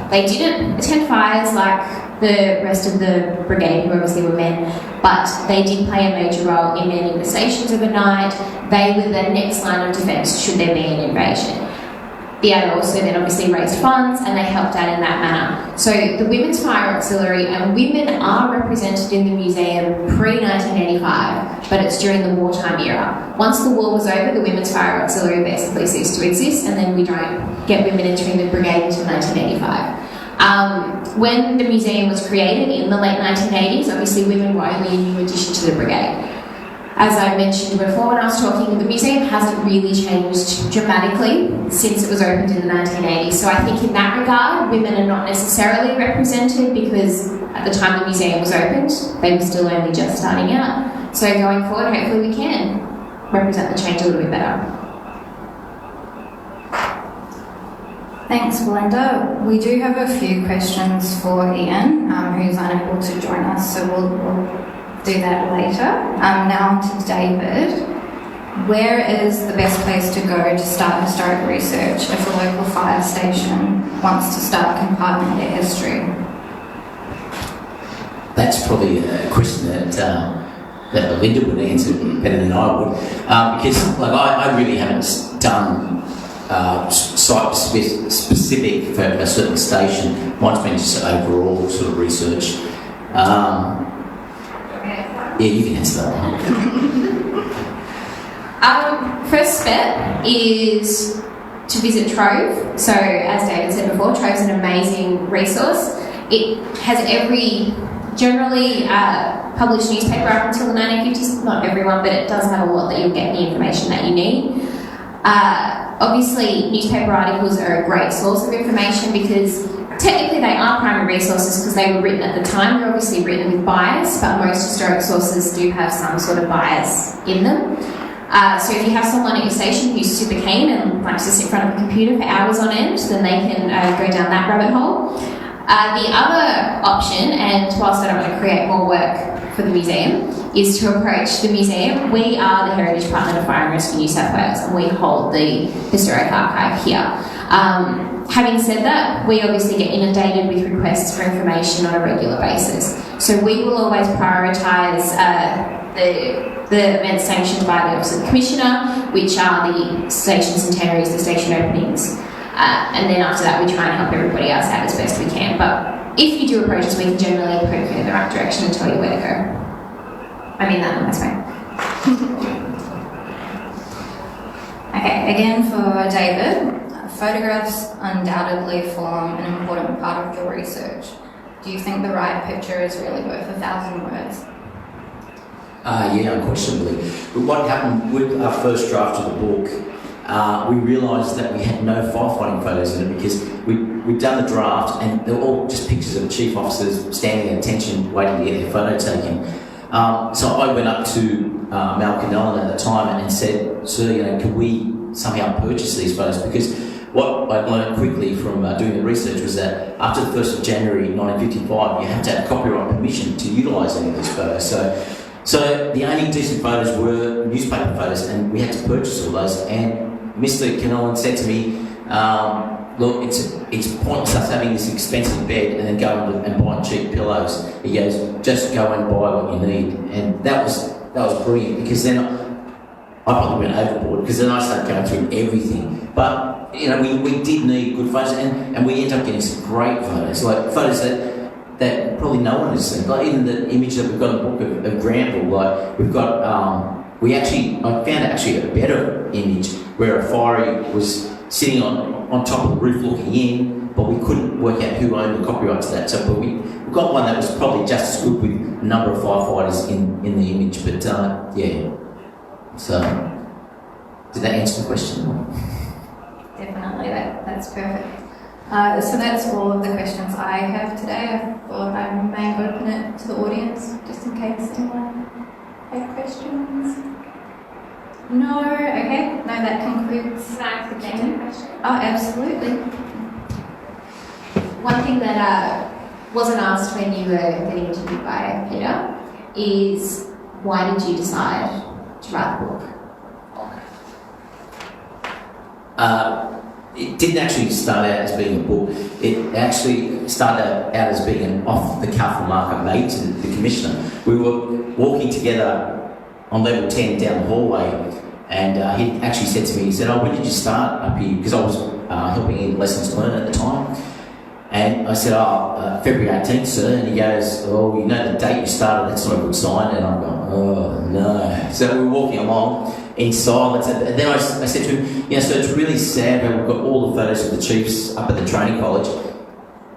They didn't attend fires like the rest of the brigade, who obviously were men, but they did play a major role in manning the stations overnight. They were the next line of defence should there be an invasion. The AO also then obviously raised funds and they helped out in that manner. So the Women's Fire Auxiliary, and women are represented in the museum pre-1985, but it's during the wartime era. Once the war was over, the Women's Fire Auxiliary basically ceased to exist, and then we don't get women entering the brigade until 1985. When the museum was created in the late 1980s, obviously women were only a new addition to the brigade. As I mentioned before when I was talking, the museum hasn't really changed dramatically since it was opened in the 1980s. So I think in that regard, women are not necessarily represented because at the time the museum was opened, they were still only just starting out. So going forward, hopefully we can represent the change a little bit better. Thanks, Belinda. We do have a few questions for Ian, who's unable to join us, so we'll do that later. Now on to David. Where is the best place to go to start historic research if a local fire station wants to start compiling their history? That's probably a question that Belinda would answer better than I would, because I really haven't done site specific for a certain station. Mine's been just overall sort of research. Yeah, you can answer that one. First step is to visit Trove. So, as David said before, Trove's an amazing resource. It has every generally published newspaper up until the 1950s. Not everyone, but it does have a lot that you'll get the information that you need. Obviously, newspaper articles are a great source of information because technically they are primary resources because they were written at the time. They're obviously written with bias, but most historic sources do have some sort of bias in them. So if you have someone at your station who's super keen and likes to sit in front of a computer for hours on end, then they can go down that rabbit hole. The other option, and whilst I don't want to create more work for the museum, is to approach the museum. We are the Heritage Partner to Fire and Rescue New South Wales, and we hold the Historic Archive here. Having said that, we obviously get inundated with requests for information on a regular basis. So we will always prioritise the events sanctioned by the Office of the Commissioner, which are the station centenaries, the station openings. And then after that, we try and help everybody else out as best we can. But if you do approach us, we can generally point you in the right direction and tell you where to go. I mean that in the best way. Okay, again for David. Photographs undoubtedly form an important part of your research. Do you think the right picture is really worth 1,000 words? Yeah, unquestionably. But what happened with our first draft of the book, we realised that we had no firefighting photos in it because we'd done the draft and they were all just pictures of chief officers standing at attention waiting to get their photo taken. So I went up to Mal Cannellan at the time and said, "Sir, could we somehow purchase these photos?" Because what I learned quickly from doing the research was that after the 1st of January 1955, you have to have copyright permission to utilise any of these photos. So the only decent photos were newspaper photos, and we had to purchase all those. And Mr. Cannellan said to me, "Look, it's pointless us having this expensive bed and then going and buying cheap pillows." He goes, "Just go and buy what you need." And that was brilliant, because then I probably went overboard, because then I started going through everything. But we did need good photos, and we ended up getting some great photos, like photos that probably no one has seen. Like even the image that we've got in the book of Grimwood, like we've got, I found actually a better image where a fiery was sitting on top of the roof looking in, but we couldn't work out who owned the copyright to that. So, but we got one that was probably just as good with a number of firefighters in the image. But yeah, so did that answer the question? Definitely, that's perfect. So that's all of the questions I have today. I thought I may open it to the audience, just in case anyone had questions. No? Okay. No, that concludes Can I ask a genuine question? Oh, absolutely. One thing that wasn't asked when you were getting interviewed by Peter is, why did you decide to write the book? It didn't actually start out as being a book. It actually started out as being an off-the-cuff remark I made to the Commissioner. We were walking together on level 10 down the hallway, and he actually said to me, he said, "Oh, when did you start up here?" Because I was helping in lessons learned at the time. And I said, February 18th, sir. And he goes, "Oh, you know the date you started, that's not a good sign." And I'm going, "Oh, no." So we were walking along in silence. And then I said to him, so it's really sad how we've got all the photos of the chiefs up at the training college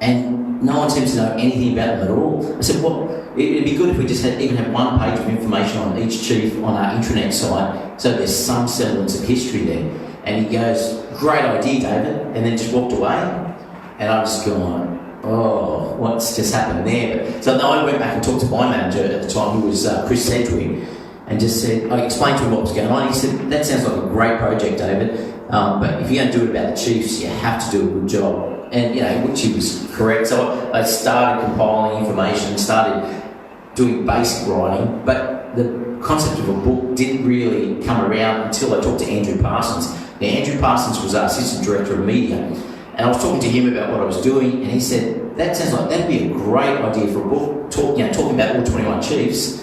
and no one seems to know anything about them at all. I said, well, it'd be good if we just even had one page of information on each chief on our intranet site so there's some semblance of history there. And he goes, "Great idea, David," and then just walked away. And I was going, "Oh, what's just happened there?" So then I went back and talked to my manager at the time, who was Chris Sedgwick, and just said, I explained to him what was going on. He said, "That sounds like a great project, David, but if you're going to do it about the Chiefs, you have to do a good job." And, which he was correct. So I started compiling information, started doing basic writing, but the concept of a book didn't really come around until I talked to Andrew Parsons. Now, Andrew Parsons was our Assistant Director of Media, and I was talking to him about what I was doing, and he said, "That sounds like that'd be a great idea for a book, talking about all 21 Chiefs."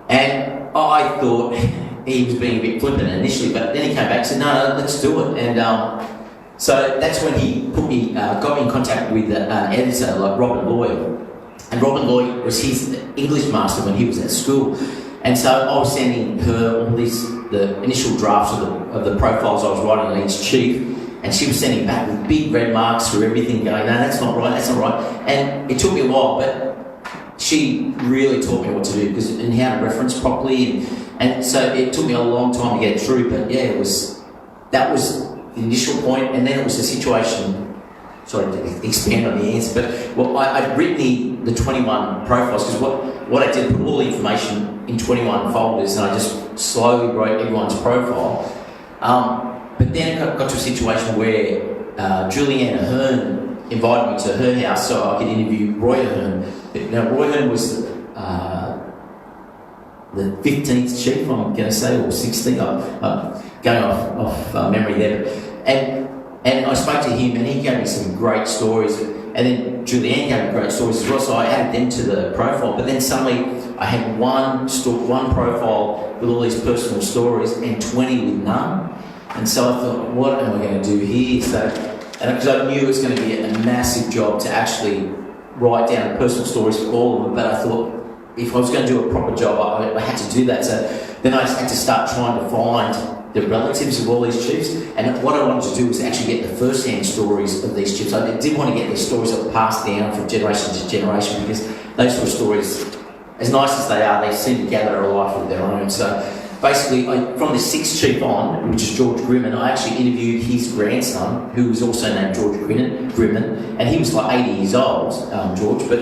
And I thought he was being a bit flippant initially, but then he came back and said, "No, let's do it." And so that's when he got me in contact with an editor like Robin Lloyd. And Robin Lloyd was his English master when he was at school. And so I was sending her all the initial drafts of the profiles I was writing on each chief, and she was sending back with big red marks through everything, going, "No, that's not right, that's not right." And it took me a while, but she really taught me what to do and how to reference properly, and so it took me a long time to get through. But yeah, that was the initial point, and then it was the situation. Sorry to expand on the answer, but I'd written the 21 profiles, because what I did, put all the information in 21 folders, and I just slowly wrote everyone's profile. But then it got to a situation where Julianne Ahern invited me to her house so I could interview Roy Ahern. Now, Roy Ahern was the 15th chief, I'm going to say, or 16th. I'm going off memory there. And I spoke to him, and he gave me some great stories. And then Julianne gave me great stories as well, so I added them to the profile. But then suddenly I had one profile with all these personal stories and 20 with none. And so I thought, what am I going to do here? Because I knew it was going to be a massive job to actually write down personal stories for all of them. But I thought, if I was going to do a proper job, I had to do that. So then I had to start trying to find the relatives of all these chiefs. And what I wanted to do was actually get the first-hand stories of these chiefs. I did want to get these stories that were passed down from generation to generation, because those sort of stories, as nice as they are, they seem to gather a life of their own. So basically, from the sixth chief on, which is George Grimman, I actually interviewed his grandson, who was also named George Grimman, and he was like 80 years old, George, but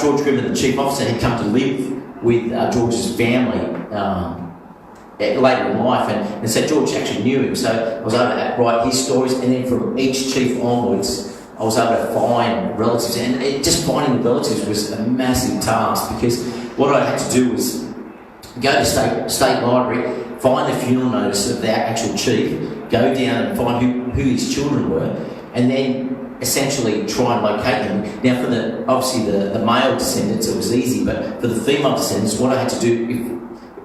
George Grimman, the chief officer, had come to live with George's family later in life, and so George actually knew him, so I was able to write his stories, and then from each chief onwards, I was able to find relatives, and just finding the relatives was a massive task, because what I had to do was go to state library, find the funeral notice of the actual chief, go down and find who his children were, and then essentially try and locate them. Now, for the male descendants, it was easy, but for the female descendants, what I had to do,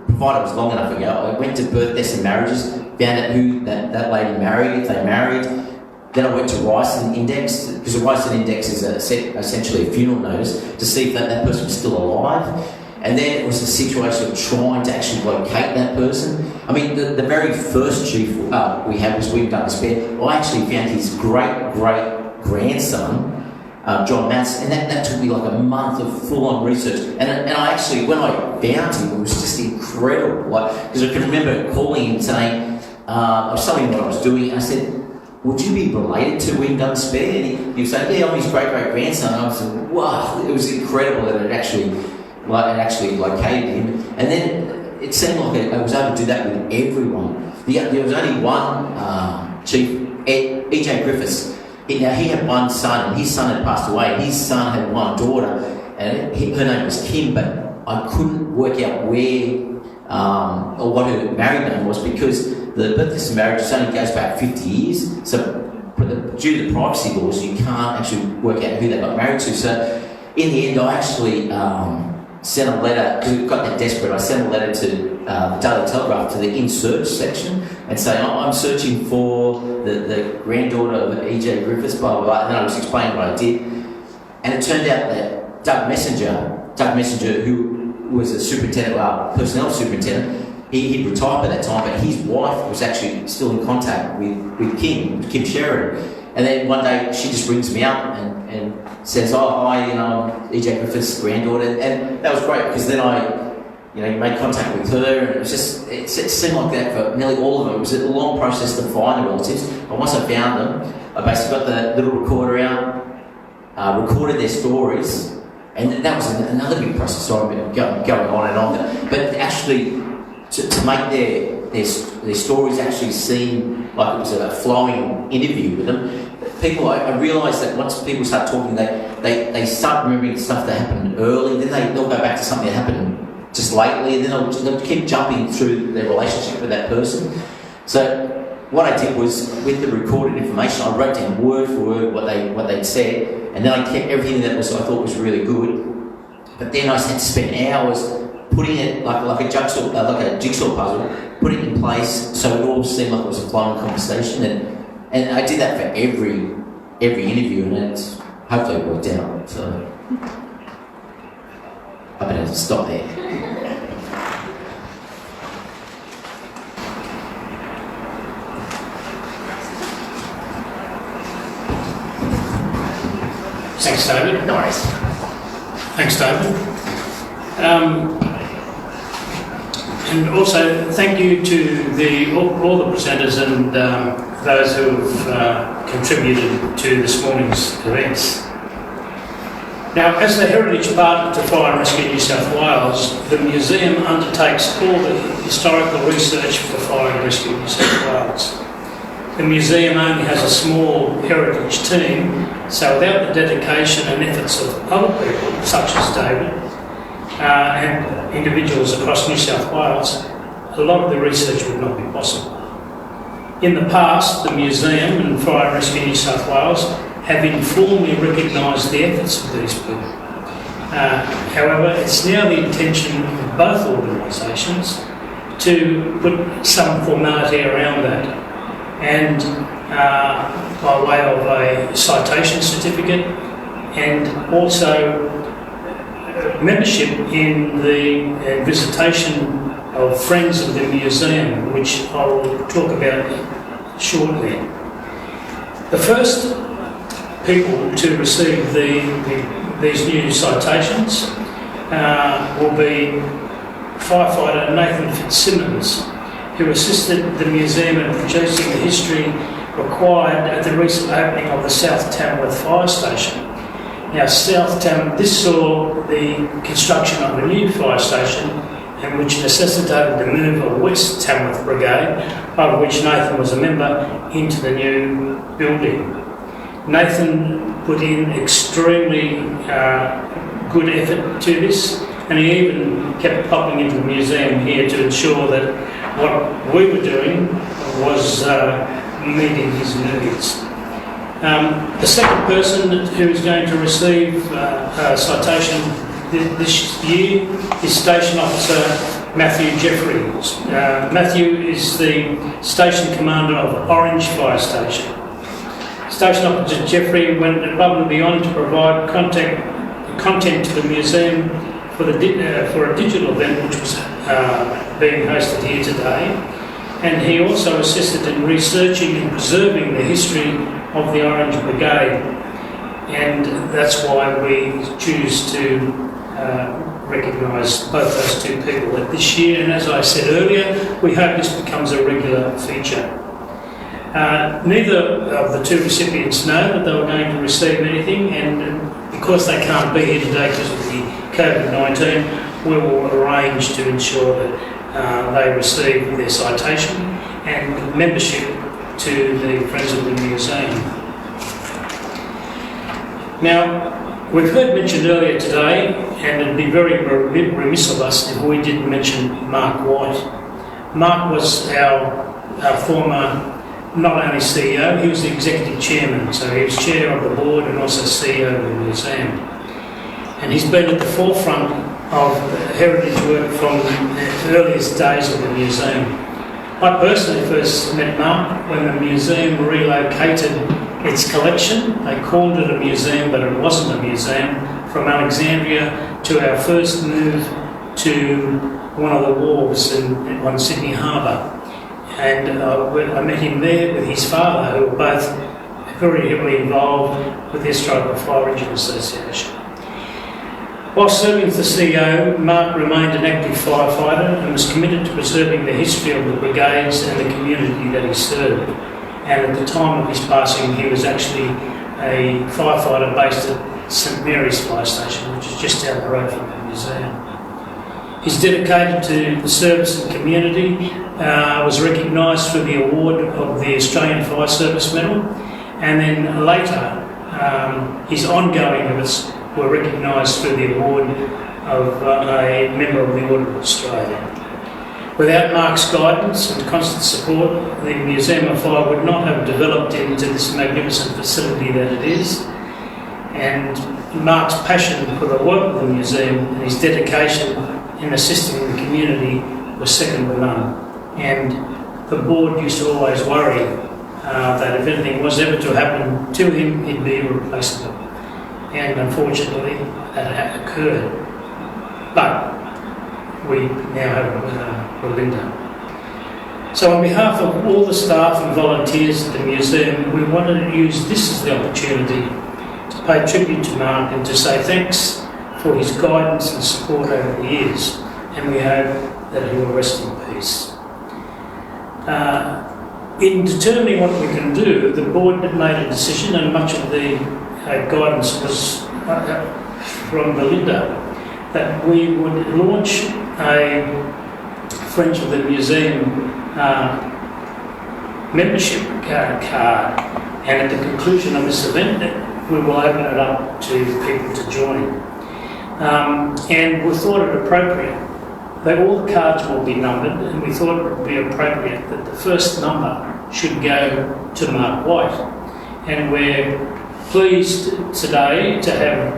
provided it was long enough ago, I went to birth deaths and marriages, found out who that lady married, if they married. Then I went to Ryson Index, because the Ryson Index is essentially a funeral notice, to see if that person was still alive. And then it was a situation of trying to actually locate that person. I mean, the very first chief we had was William Douglas Baird. I actually found his great-great-grandson, John Matz, and that took me like a month of full-on research. And I actually, when I found him, it was just incredible. Because I can remember calling him saying, I was telling him what I was doing, and I said, would you be related to William Douglas Baird? And he was saying, yeah, I'm his great-great-grandson. And I was like, wow, it was incredible that it actually located him. And then it seemed like I was able to do that with everyone. There was only one chief, E.J. Griffiths. Now, he had one son, and his son had passed away, and his son had one daughter, and her name was Kim, but I couldn't work out where or what her married name was, because the birth deaths and marriages only goes back 50 years, so due to the privacy laws, you can't actually work out who they got married to. So in the end, I actually sent a letter, because we got that desperate, I sent a letter to the Daily Telegraph, to the in search section, and saying, I'm searching for the granddaughter of E.J. Griffiths, blah, blah, blah, and then I was explaining what I did. And it turned out that Doug Messenger, who was a superintendent, personnel superintendent, he'd retired by that time, but his wife was actually still in contact with Kim Sheridan. And then one day she just rings me up and says, oh, hi, E.J. Griffiths' granddaughter. And that was great, because then you made contact with her, and it seemed like that for nearly all of them. It was a long process to find the relatives. But once I found them, I basically got the little recorder out, recorded their stories, and that was another big process. So I'm going on and on. But actually, to make their stories actually seem like it was a flowing interview with them, I realised that once people start talking, they start remembering stuff that happened early, then they'll go back to something that happened just lately, and then they'll keep jumping through their relationship with that person. So what I did was, with the recorded information, I wrote down word for word what they'd said, and then I kept everything that I thought was really good. But then I had to spend hours putting it like a jigsaw puzzle, putting it in place so it all seemed like it was a flowing conversation. And I did that for every interview, and it's hopefully it worked out. So I better stop there. Thanks, David. Nice. Thanks, David. And also, thank you to all the presenters and those who have contributed to this morning's events. Now, as the heritage partner to Fire and Rescue New South Wales, the museum undertakes all the historical research for Fire and Rescue New South Wales. The museum only has a small heritage team, so without the dedication and efforts of other people, such as David, and individuals across New South Wales, a lot of the research would not be possible. In the past, the museum and Fire and Rescue New South Wales have informally recognised the efforts of these people. However, it's now the intention of both organisations to put some formality around that, and by way of a citation certificate, and also membership in the visitation of Friends of the Museum, which I will talk about shortly. The first people to receive these new citations will be firefighter Nathan Fitzsimmons, who assisted the museum in producing the history required at the recent opening of the South Tamworth Fire Station. Now, this saw the construction of a new fire station, and which necessitated the move of West Tamworth Brigade, of which Nathan was a member, into the new building. Nathan put in extremely good effort to this, and he even kept popping into the museum here to ensure that what we were doing was meeting his needs. The second person who is going to receive a citation this year is Station Officer Matthew Jeffries. Matthew is the Station Commander of Orange Fire Station. Station Officer Jeffrey went above and beyond to provide content to the museum for a digital event which was being hosted here today, and he also assisted in researching and preserving the history of the Orange Brigade, and that's why we choose to recognise both those two people this year, and as I said earlier, we hope this becomes a regular feature. Neither of the two recipients know that they were going to receive anything, and because they can't be here today because of the COVID-19, we will arrange to ensure that they receive their citation and membership to the Friends of the Museum. Our We've heard mentioned earlier today, and it'd be very remiss of us if we didn't mention Mark White. Mark was our former not only CEO, he was the executive chairman, so he was chair of the board and also CEO of the museum. And he's been at the forefront of heritage work from the earliest days of the museum. I personally first met Mark when the museum relocated its collection. They called it a museum, but it wasn't a museum, from Alexandria to our first move to one of the wharves on Sydney Harbour. And I met him there with his father, who were both very heavily involved with the Australian Fire Engine Association. While serving as the CEO, Mark remained an active firefighter and was committed to preserving the history of the brigades and the community that he served. And at the time of his passing, he was actually a firefighter based at St Mary's Fire Station, which is just down the road from the museum. He's dedicated to the service and community, was recognised for the award of the Australian Fire Service Medal, and then later his ongoing efforts were recognised for the award of a member of the Order of Australia. Without Mark's guidance and constant support, the Museum of Fire would not have developed into this magnificent facility that it is. And Mark's passion for the work of the museum and his dedication in assisting the community was second to none. And the board used to always worry that if anything was ever to happen to him, he'd be irreplaceable. And unfortunately, that occurred. But we now have Belinda. So on behalf of all the staff and volunteers at the museum, we wanted to use this as the opportunity to pay tribute to Mark and to say thanks for his guidance and support over the years, and we hope that he will rest in peace. In determining what we can do, the board made a decision, and much of the guidance was from Belinda, that we would launch a Friends of the Museum membership card, and at the conclusion of this event we will open it up to people to join. And we thought it appropriate that all the cards will be numbered, and we thought it would be appropriate that the first number should go to Mark White. And we're pleased today to have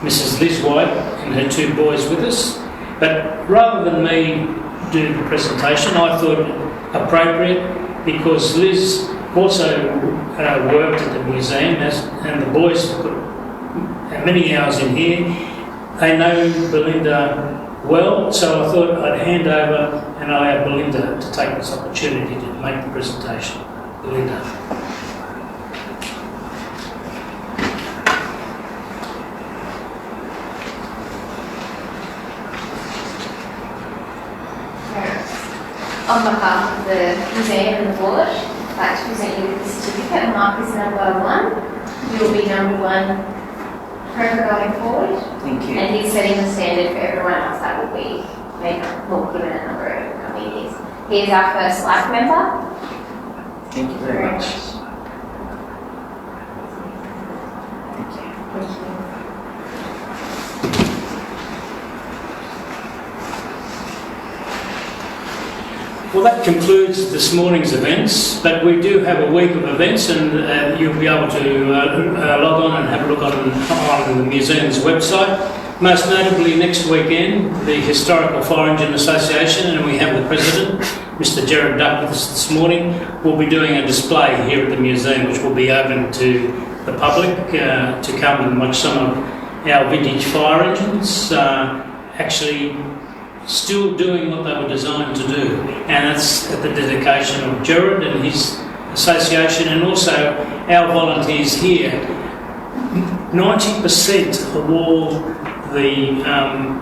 Mrs. Liz White and her two boys with us. But rather than me do the presentation, I thought it appropriate, because Liz also worked at the museum, and the boys put many hours in here. They know Belinda well, so I thought I'd hand over and allow Belinda to take this opportunity to make the presentation. Belinda. on behalf of the museum and the board, I'd like to present you with the certificate. Mark is number 1. You'll be number 1 forever going forward. Thank you. And he's setting the standard for everyone else that will be more given a number of coming years. He is our first life member. Thank you very much. Thank you. Thank you. Well, that concludes this morning's events, but we do have a week of events, and you'll be able to log on and have a look on the museum's website. Most notably, next weekend, the Historical Fire Engine Association, and we have the President, Mr. Gerard Duck, with us this morning, will be doing a display here at the museum, which will be open to the public to come and watch some of our vintage fire engines, actually still doing what they were designed to do, and that's at the dedication of Gerard and his association, and also our volunteers here. 90% of all the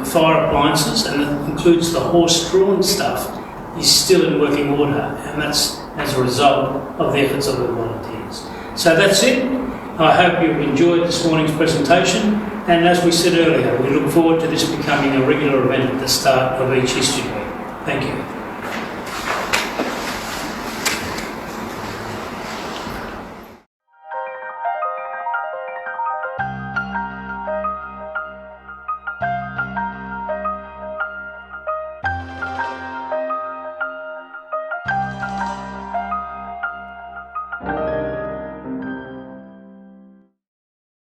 fire appliances, and that includes the horse-drawn stuff, is still in working order, and that's as a result of the efforts of the volunteers. So that's it. I hope you've enjoyed this morning's presentation, and as we said earlier, we look forward to this becoming a regular event at the start of each History Week. Thank you.